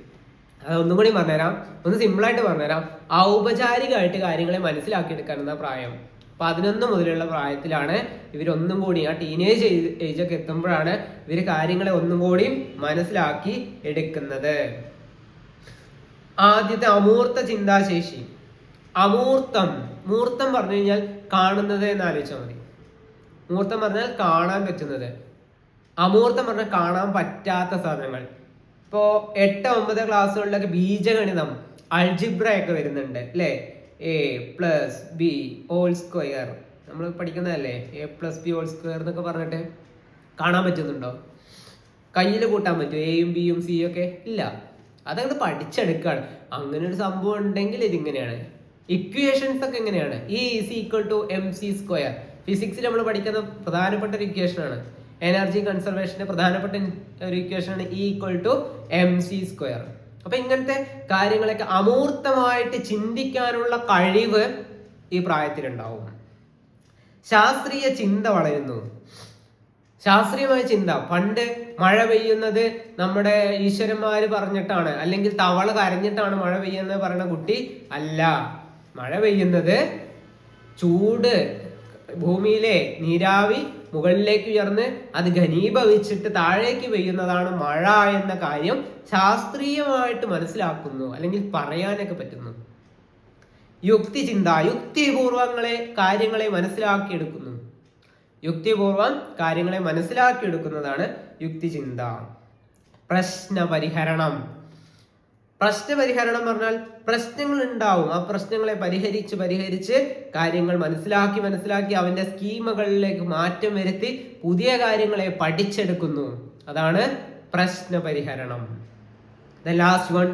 അതൊന്നും കൂടി പറഞ്ഞുതരാം, ഒന്ന് സിമ്പിളായിട്ട് പറഞ്ഞുതരാം. ഔപചാരികമായിട്ട് കാര്യങ്ങളെ മനസ്സിലാക്കിയെടുക്കാനുള്ള പ്രായം 11 മുതലുള്ള പ്രായത്തിലാണ് ഇവരൊന്നും കൂടി, ആ ടീനേജ് ഏജൊക്കെ എത്തുമ്പോഴാണ് ഇവർ കാര്യങ്ങളെ ഒന്നും കൂടി മനസ്സിലാക്കി എടുക്കുന്നത്. ആദ്യത്തെ അമൂർത്ത ചിന്താശേഷി. മൂർത്തം പറഞ്ഞു കഴിഞ്ഞാൽ കാണുന്നത് എന്ന് ആലോചിച്ചാൽ മതി. മൂർത്തം പറഞ്ഞാൽ കാണാൻ പറ്റുന്നത്, അമൂർത്തം പറഞ്ഞാൽ കാണാൻ പറ്റാത്ത സാധനങ്ങൾ. ഇപ്പോ 8, 9 ക്ലാസ്സുകളിലൊക്കെ ബീജഗണിതം, അൾജിബ്ര ഒക്കെ വരുന്നുണ്ട് അല്ലേ. a+b² നമ്മൾ പഠിക്കുന്നതല്ലേ. a+b² എന്നൊക്കെ പറഞ്ഞിട്ട് കാണാൻ പറ്റുന്നുണ്ടോ? കയ്യിൽ കൂട്ടാൻ പറ്റും എയും ബിയും സിയും ഒക്കെ? ഇല്ല. അതങ്ങോട്ട് പഠിച്ചെടുക്കാണ്. അങ്ങനെ ഒരു സംഭവം ഉണ്ടെങ്കിൽ ഇതിങ്ങനെയാണ്. ഇക്വേഷൻസ് ഒക്കെ എങ്ങനെയാണ്? E=mc². ഫിസിക്സിൽ നമ്മൾ പഠിക്കുന്ന പ്രധാനപ്പെട്ട ഒരു ഇക്വേഷനാണ്. എനർജി കൺസർവേഷന്റെ പ്രധാനപ്പെട്ട ഒരു ഇക്വേഷനാണ് E=mc². അപ്പൊ ഇങ്ങനത്തെ കാര്യങ്ങളൊക്കെ അമൂർത്തമായിട്ട് ചിന്തിക്കാനുള്ള കഴിവ് ഈ പ്രായത്തിലുണ്ടാവും. ശാസ്ത്രീയ ചിന്ത വളരുന്നു. ശാസ്ത്രീയമായ ചിന്ത, പണ്ട് മഴ പെയ്യുന്നത് നമ്മുടെ ഈശ്വരന്മാര് പറഞ്ഞിട്ടാണ്, അല്ലെങ്കിൽ തവള കരഞ്ഞിട്ടാണ് മഴ പെയ്യുന്നത് പറയുന്ന കുട്ടി അല്ല. മഴ പെയ്യുന്നത് ചൂട്, ഭൂമിയിലെ നീരാവി മുകളിലേക്ക് ഉയർന്ന് അത് ഘനീഭവിച്ചിട്ട് താഴേക്ക് പെയ്യുന്നതാണ് മഴ എന്ന കാര്യം ശാസ്ത്രീയമായിട്ട് മനസ്സിലാക്കുന്നു, അല്ലെങ്കിൽ പറയാനൊക്കെ പറ്റുന്നു. യുക്തിചിന്ത, യുക്തിപൂർവങ്ങളെ കാര്യങ്ങളെ മനസ്സിലാക്കിയെടുക്കുന്നു. യുക്തിപൂർവം കാര്യങ്ങളെ മനസ്സിലാക്കിയെടുക്കുന്നതാണ് യുക്തിചിന്ത. പ്രശ്നപരിഹരണം. പ്രശ്നപരിഹരണം പറഞ്ഞാൽ പ്രശ്നങ്ങൾ ഉണ്ടാവും, ആ പ്രശ്നങ്ങളെ പരിഹരിച്ച് കാര്യങ്ങൾ മനസ്സിലാക്കി അവന്റെ സ്കീമുകളിലേക്ക് മാറ്റം വരുത്തി പുതിയ കാര്യങ്ങളെ പഠിച്ചെടുക്കുന്നു. അതാണ് പ്രശ്നപരിഹരണം. ദ ലാസ്റ്റ് വൺ,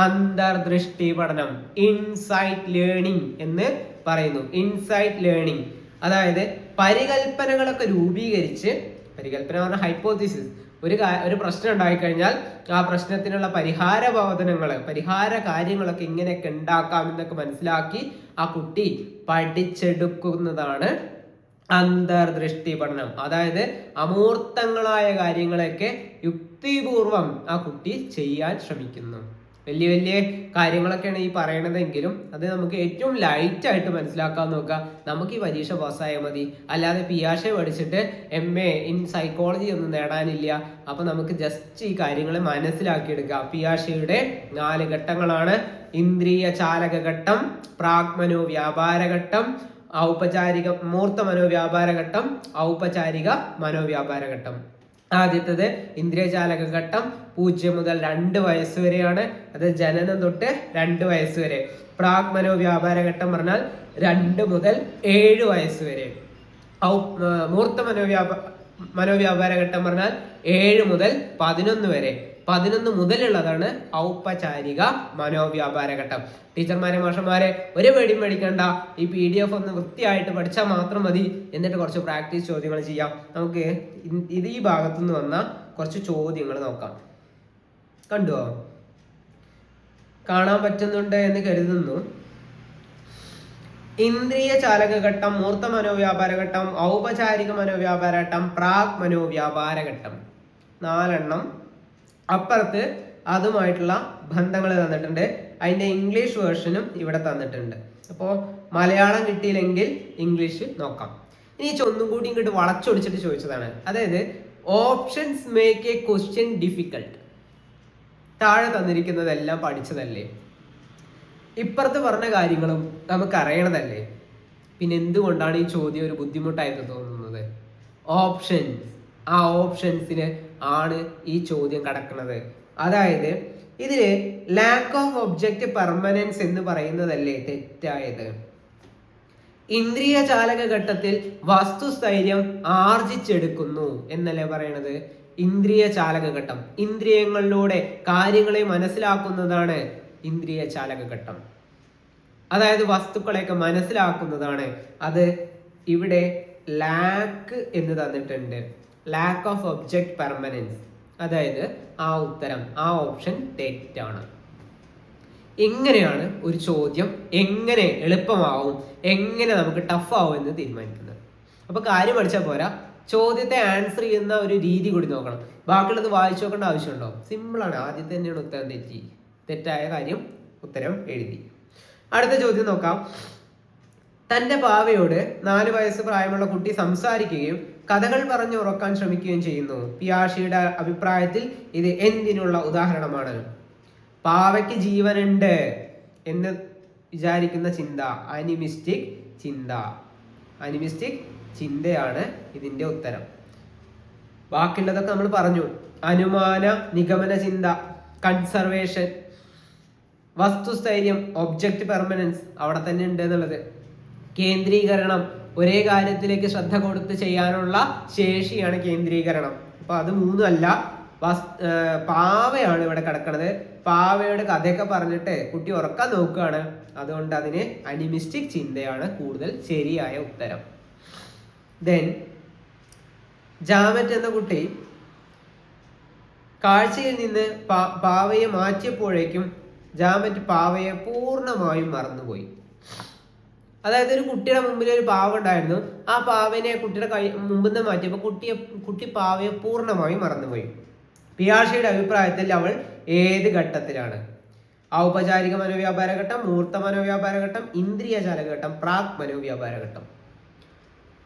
അന്തർദൃഷ്ടി പഠനം, ഇൻസൈറ്റ് ലേണിംഗ് എന്ന് പറയുന്നു. ഇൻസൈറ്റ് ലേണിംഗ് അതായത് പരികൽപ്പനകളൊക്കെ രൂപീകരിച്ച്, പരികൽപ്പന പറഞ്ഞ ഹൈപ്പോത്തിസിസ്, ഒരു പ്രശ്നം ഉണ്ടായിക്കഴിഞ്ഞാൽ ആ പ്രശ്നത്തിനുള്ള പരിഹാര കാര്യങ്ങളൊക്കെ ഇങ്ങനെയൊക്കെ ഉണ്ടാക്കാം എന്നൊക്കെ മനസ്സിലാക്കി ആ കുട്ടി പഠിച്ചെടുക്കുന്നതാണ് അന്തർദൃഷ്ടി പഠനം. അതായത് അമൂർത്തങ്ങളായ കാര്യങ്ങളൊക്കെ യുക്തിപൂർവം ആ കുട്ടി ചെയ്യാൻ ശ്രമിക്കുന്നു. വലിയ വലിയ കാര്യങ്ങളൊക്കെയാണ് ഈ പറയണതെങ്കിലും അത് നമുക്ക് ഏറ്റവും ലൈറ്റ് ആയിട്ട് മനസ്സിലാക്കാൻ നോക്കുക. നമുക്ക് ഈ പരീക്ഷ പാസ്സായാൽ മതി, അല്ലാതെ പിയാഷെ പഠിച്ചിട്ട് MA ഇൻ സൈക്കോളജി ഒന്നും നേടാനില്ല. അപ്പൊ നമുക്ക് ജസ്റ്റ് ഈ കാര്യങ്ങളെ മനസ്സിലാക്കിയെടുക്കുക. പിയാഷെയുടെ 4 ഘട്ടങ്ങളാണ്: ഇന്ദ്രിയ ചാലക ഘട്ടം, പ്രാഗ് മനോവ്യാപാര ഘട്ടം, ഔപചാരിക മൂർത്ത മനോവ്യാപാര ഘട്ടം, ഔപചാരിക മനോവ്യാപാര ഘട്ടം. ആദ്യത്തത് ഇന്ദ്രിയചാലക ഘട്ടം 0 മുതൽ 2 വയസ്സ് വരെയാണ്. അത് ജനനം തൊട്ട് 2 വയസ്സ് വരെ. പ്രാഗ് മനോവ്യാപാര ഘട്ടം പറഞ്ഞാൽ 2 മുതൽ 7 വയസ്സ് വരെ. മൂർത്ത മനോവ്യാപാര ഘട്ടം പറഞ്ഞാൽ 7 മുതൽ 11 വരെ. 11 മുതലുള്ളതാണ് ഔപചാരിക മനോവ്യാപാര ഘട്ടം. ടീച്ചർമാരെ, മാഷന്മാരെ, ഒരു പേടിയും പേടിക്കണ്ട. ഈ PDF ഒന്ന് വൃത്തിയായിട്ട് പഠിച്ചാൽ മാത്രം മതി. എന്നിട്ട് കുറച്ച് പ്രാക്ടീസ് ചോദ്യങ്ങൾ ചെയ്യാം. നമുക്ക് ഈ ഭാഗത്തുനിന്ന് വന്ന കുറച്ച് ചോദ്യങ്ങൾ നോക്കാം. കണ്ടുവോ? കാണാൻ പറ്റുന്നുണ്ട് എന്ന് കരുതുന്നു. ഇന്ദ്രിയ ചാലക ഘട്ടം, മൂർത്ത മനോവ്യാപാര ഘട്ടം, ഔപചാരിക മനോവ്യാപാര ഘട്ടം, പ്രാഗ് മനോവ്യാപാര ഘട്ടം. 4 അപ്പുറത്ത് അതുമായിട്ടുള്ള ബന്ധങ്ങൾ തന്നിട്ടുണ്ട്. അതിന്റെ ഇംഗ്ലീഷ് വേർഷനും ഇവിടെ തന്നിട്ടുണ്ട്. അപ്പോൾ മലയാളം കിട്ടിയില്ലെങ്കിൽ ഇംഗ്ലീഷ് നോക്കാം. ഇനി ഒന്നും കൂടി ഇങ്ങോട്ട് വളച്ചൊടിച്ചിട്ട് ചോദിച്ചതാണ്. അതായത് options make A question difficult. താഴെ തന്നിരിക്കുന്നതെല്ലാം പഠിച്ചതല്ലേ, ഇപ്പുറത്ത് പറഞ്ഞ കാര്യങ്ങളും നമുക്ക് അറിയണതല്ലേ, പിന്നെ എന്തുകൊണ്ടാണ് ഈ ചോദ്യം ഒരു ബുദ്ധിമുട്ടായിട്ട് തോന്നുന്നത്? ഓപ്ഷൻസ്, ആ ഓപ്ഷൻസിന് ആണ് ഈ ചോദ്യം കിടക്കുന്നത്. അതായത് ഇതില് ലാക്ക് ഓഫ് ഒബ്ജക്റ്റ് പെർമനൻസ് എന്ന് പറയുന്നതല്ലേ തെറ്റായത്? ഇന്ദ്രിയ ചാലക ഘട്ടത്തിൽ വസ്തുസ്ഥൈര്യം ആർജിച്ചെടുക്കുന്നു എന്നല്ലേ പറയണത്? ഇന്ദ്രിയ ചാലക ഘട്ടം, ഇന്ദ്രിയങ്ങളിലൂടെ കാര്യങ്ങളെ മനസ്സിലാക്കുന്നതാണ് ഇന്ദ്രിയ ചാലക ഘട്ടം. അതായത് വസ്തുക്കളെയൊക്കെ മനസ്സിലാക്കുന്നതാണ്. അത് ഇവിടെ ലാക്ക് എന്ന് തന്നിട്ടുണ്ട്, ലാക്ക് ഓഫ് ഒബ്ജക്റ്റ് പെർമനൻസ്. അതായത് ആ ഉത്തരം, ആ ഓപ്ഷൻ തെറ്റാണ്. എങ്ങനെയാണ് ഒരു ചോദ്യം എങ്ങനെ എളുപ്പമാവും, എങ്ങനെ നമുക്ക് ടഫ് ആവും എന്ന് തീരുമാനിക്കുന്നത്? അപ്പൊ കാര്യം പഠിച്ചാൽ പോരാ, ചോദ്യത്തെ ആൻസർ ചെയ്യുന്ന ഒരു രീതി കൂടി നോക്കണം. ബാക്കിയുള്ളത് വായിച്ചു നോക്കേണ്ട ആവശ്യമുണ്ടോ? സിമ്പിളാണ്. ആദ്യത്തെ തന്നെയാണ് ഉത്തരം തെറ്റായ കാര്യം ഉത്തരം എഴുതി. അടുത്ത ചോദ്യം നോക്കാം. തന്റെ പാവയോട് 4 വയസ്സ് പ്രായമുള്ള കുട്ടി സംസാരിക്കുകയും കഥകൾ പറഞ്ഞു ഉറക്കാൻ ശ്രമിക്കുകയും ചെയ്യുന്നു. പിയാഷെയുടെ അഭിപ്രായത്തിൽ ഇത് എന്തിനുള്ള ഉദാഹരണമാണ്? പാവയ്ക്ക് ജീവനുണ്ട് എന്ന് വിചാരിക്കുന്ന ചിന്ത, അനിമിസ്റ്റിക് ചിന്ത. അനിമിസ്റ്റിക് ചിന്തയാണ് ഇതിന്റെ ഉത്തരം. ബാക്കിയുള്ളതൊക്കെ നമ്മൾ പറഞ്ഞു. അനുമാന നിഗമന ചിന്ത, കൺസർവേഷൻ, വസ്തുസ്ഥൈര്യം, ഒബ്ജക്റ്റ് പെർമനൻസ് അവിടെ തന്നെ ഉണ്ട് എന്നുള്ളത്. കേന്ദ്രീകരണം, ഒരേ കാര്യത്തിലേക്ക് ശ്രദ്ധ കൊടുത്ത് ചെയ്യാനുള്ള ശേഷിയാണ് കേന്ദ്രീകരണം. അപ്പൊ അത് 3 അല്ല. പാവയാണ് ഇവിടെ കിടക്കുന്നത്. പാവയുടെ കഥയൊക്കെ പറഞ്ഞിട്ട് കുട്ടി ഉറക്കാൻ നോക്കുകയാണ്. അതുകൊണ്ട് അതിന് അനിമിസ്റ്റിക് ചിന്തയാണ് കൂടുതൽ ശരിയായ ഉത്തരം. ദെൻ ജാമറ്റ് എന്ന കുട്ടി കാഴ്ചയിൽ നിന്ന് പാവയെ മാറ്റിയപ്പോഴേക്കും ജാമറ്റ് പാവയെ പൂർണ്ണമായും മറന്നുപോയി. അതായത് ഒരു കുട്ടിയുടെ മുമ്പിൽ ഒരു പാവ ഉണ്ടായിരുന്നു. ആ പാവനെ കുട്ടിയുടെ മുമ്പിൽ നിന്ന് മാറ്റിയപ്പോൾ കുട്ടി പാവയെ പൂർണ്ണമായും മറന്നുപോയി. പിയാഷയുടെ അഭിപ്രായത്തിൽ അവൾ ഏത് ഘട്ടത്തിലാണ്? ഔപചാരിക മനോവ്യാപാര ഘട്ടം, മൂർത്ത മനോവ്യാപാര ഘട്ടം, ഇന്ദ്രിയ ചാലകഘട്ടം, പ്രാക് മനോവ്യാപാര ഘട്ടം.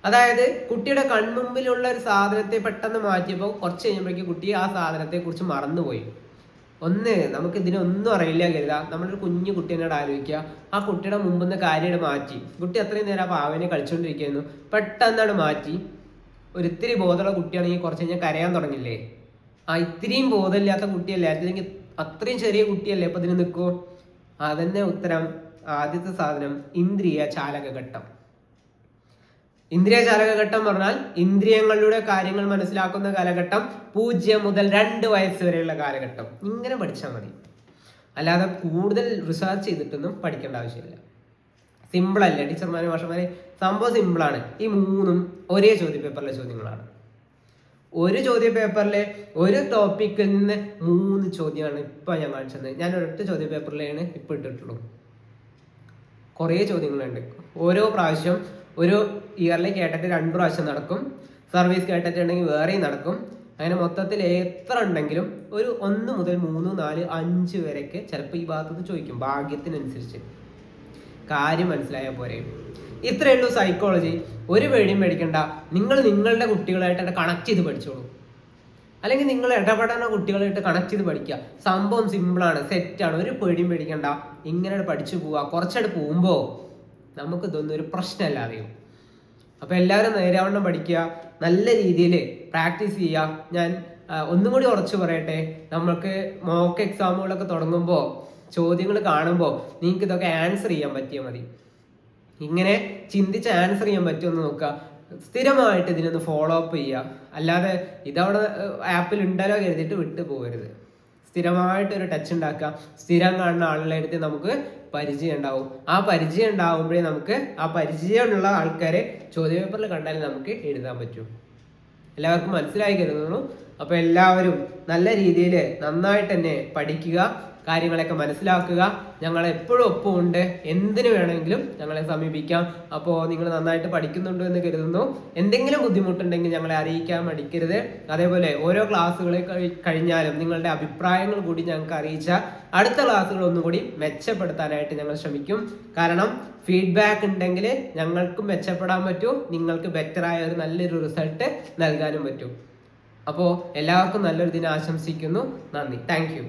അതായത് കുട്ടിയുടെ കൺമുമ്പിലുള്ള ഒരു സാധനത്തെ പെട്ടെന്ന് മാറ്റിയപ്പോൾ കുറച്ച് കഴിഞ്ഞപ്പോഴേക്കും കുട്ടി ആ സാധനത്തെ കുറിച്ച് മറന്നുപോയി. നമുക്ക് ഇതിനൊന്നും അറിയില്ല കരുതാം. നമ്മളൊരു കുഞ്ഞു കുട്ടീനോട് ആലോചിക്കുക, ആ കുട്ടിയുടെ മുമ്പിൽ നിന്ന് കാര്യം മാറ്റി. കുട്ടി അത്രയും നേരം ആ പാവനെ കളിച്ചുകൊണ്ടിരിക്കുന്നു, പെട്ടെന്നാണ് മാറ്റി. ഒരിത്തിരി ബോധമുള്ള കുട്ടിയാണെങ്കിൽ കുറച്ച് കഴിഞ്ഞാൽ കരയാൻ തുടങ്ങില്ലേ? ആ ഇത്തിരിയും ബോധമില്ലാത്ത കുട്ടിയല്ലേ, അല്ലെങ്കിൽ അത്രയും ചെറിയ കുട്ടിയല്ലേ അപ്പൊ ഇതിന് നിൽക്കൂ? അതന്നെ ഉത്തരം. ആദ്യത്തെ സാധനം ഇന്ദ്രിയ ചാലകഘട്ടം. ഇന്ദ്രിയ ചാലകഘട്ടം പറഞ്ഞാൽ ഇന്ദ്രിയങ്ങളുടെ കാര്യങ്ങൾ മനസ്സിലാക്കുന്ന കാലഘട്ടം 0 മുതൽ 2 വയസ്സ് വരെയുള്ള കാലഘട്ടം. ഇങ്ങനെ പഠിച്ചാൽ മതി, അല്ലാതെ കൂടുതൽ റിസർച്ച് ചെയ്തിട്ടൊന്നും പഠിക്കേണ്ട ആവശ്യമില്ല. സിമ്പിൾ അല്ലേ ടീച്ചർമാരെ മാഷന്മാരെ? സംഭവം സിമ്പിളാണ്. ഈ 3ഉം ഒരേ ചോദ്യപേപ്പറിലെ ചോദ്യങ്ങളാണ്. ഒരു ചോദ്യപേപ്പറിലെ ഒരു ടോപ്പിക്കിൽ നിന്ന് 3 ചോദ്യമാണ് ഇപ്പൊ ഞാൻ കാണിച്ചത്. ഞാൻ ഒരൊറ്റ ചോദ്യപേപ്പറിലാണ് ഇപ്പൊ ഇട്ടിട്ടുള്ളൂ. കുറേ ചോദ്യങ്ങളുണ്ട്. ഓരോ പ്രാവശ്യം ഒരു ഇയറിലെ കേട്ടിട്ട് 2 പ്രാവശ്യം നടക്കും. സർവീസ് കേട്ടിട്ടുണ്ടെങ്കിൽ വേറെയും നടക്കും. അങ്ങനെ മൊത്തത്തിൽ എത്ര ഉണ്ടെങ്കിലും ഒരു 1 മുതൽ 3, 4, 5 വരെയൊക്കെ ചിലപ്പോൾ ഈ ഭാഗത്തുനിന്ന് ചോദിക്കും, ഭാഗ്യത്തിനനുസരിച്ച്. കാര്യം മനസ്സിലായാൽ പോരെ. ഇത്രയേ ഉള്ളൂ സൈക്കോളജി. ഒരു പേടിയും പേടിക്കണ്ട. നിങ്ങൾ നിങ്ങളുടെ കുട്ടികളായിട്ട് കണക്ട് ചെയ്ത് പഠിച്ചോളൂ. അല്ലെങ്കിൽ നിങ്ങൾ ഇടപെടുന്ന കുട്ടികളായിട്ട് കണക്ട് ചെയ്ത് പഠിക്കുക. സംഭവം സിമ്പിളാണ്, സെറ്റാണ്. ഒരു പേടിയും പേടിക്കണ്ട. ഇങ്ങനെ പഠിച്ചു പോവുക. കുറച്ചായിട്ട് പോകുമ്പോൾ നമുക്ക് ഇതൊന്നും ഒരു പ്രശ്നമല്ലാതെയും. അപ്പൊ എല്ലാവരും നേരാവണ്ണം പഠിക്കുക, നല്ല രീതിയിൽ പ്രാക്ടീസ് ചെയ്യുക. ഞാൻ ഒന്നും കൂടി ഉറച്ചു പറയട്ടെ, നമ്മൾക്ക് മോക്ക് എക്സാമുകളൊക്കെ തുടങ്ങുമ്പോൾ ചോദ്യങ്ങൾ കാണുമ്പോൾ നിങ്ങൾക്ക് ഇതൊക്കെ ആൻസർ ചെയ്യാൻ പറ്റിയാൽ മതി. ഇങ്ങനെ ചിന്തിച്ച് ആൻസർ ചെയ്യാൻ പറ്റുമെന്ന് നോക്കുക. സ്ഥിരമായിട്ട് ഇതിനൊന്ന് ഫോളോ അപ്പ് ചെയ്യുക. അല്ലാതെ ഇതവിടെ ആപ്പിൽ ഉണ്ടല്ലോ കരുതിയിട്ട് വിട്ടു പോകരുത്. സ്ഥിരമായിട്ടൊരു ടച്ച് ഉണ്ടാക്കുക. സ്ഥിരം കാണുന്ന ആളുകളുടെ അടുത്ത് നമുക്ക് പരിചയം ഉണ്ടാവും. ആ പരിചയം ഉണ്ടാവുമ്പോഴേ നമുക്ക് ആ പരിചയമുള്ള ആൾക്കാരെ ചോദ്യപേപ്പറിൽ കണ്ടാലേ നമുക്ക് എഴുതാൻ പറ്റും. എല്ലാവർക്കും മനസ്സിലായി കരുതുന്നു. അപ്പോൾ എല്ലാവരും നല്ല രീതിയിൽ നന്നായിട്ട് തന്നെ പഠിക്കുക, കാര്യങ്ങളൊക്കെ മനസ്സിലാക്കുക. ഞങ്ങൾ എപ്പോഴും ഒപ്പമുണ്ട്. എന്തിനു വേണമെങ്കിലും ഞങ്ങളെ സമീപിക്കാം. അപ്പോൾ നിങ്ങൾ നന്നായിട്ട് പഠിക്കുന്നുണ്ടോ എന്ന് കരുതുന്നു. എന്തെങ്കിലും ബുദ്ധിമുട്ടുണ്ടെങ്കിൽ ഞങ്ങളെ അറിയിക്കാൻ മടിക്കരുത്. അതേപോലെ ഓരോ ക്ലാസ്സുകൾ കഴിഞ്ഞാലും നിങ്ങളുടെ അഭിപ്രായങ്ങൾ കൂടി ഞങ്ങൾക്ക് അറിയിച്ചാൽ അടുത്ത ക്ലാസ്സുകൾ ഒന്നുകൂടി മെച്ചപ്പെടുത്താനായിട്ട് ഞങ്ങൾ ശ്രമിക്കും. കാരണം ഫീഡ്ബാക്ക് ഉണ്ടെങ്കിൽ ഞങ്ങൾക്കും മെച്ചപ്പെടാൻ പറ്റും, നിങ്ങൾക്ക് ബെറ്ററായ ഒരു നല്ലൊരു റിസൾട്ട് നൽകാനും പറ്റും. അപ്പോൾ എല്ലാവർക്കും നല്ലൊരു ദിനം ആശംസിക്കുന്നു. നന്ദി. Thank you.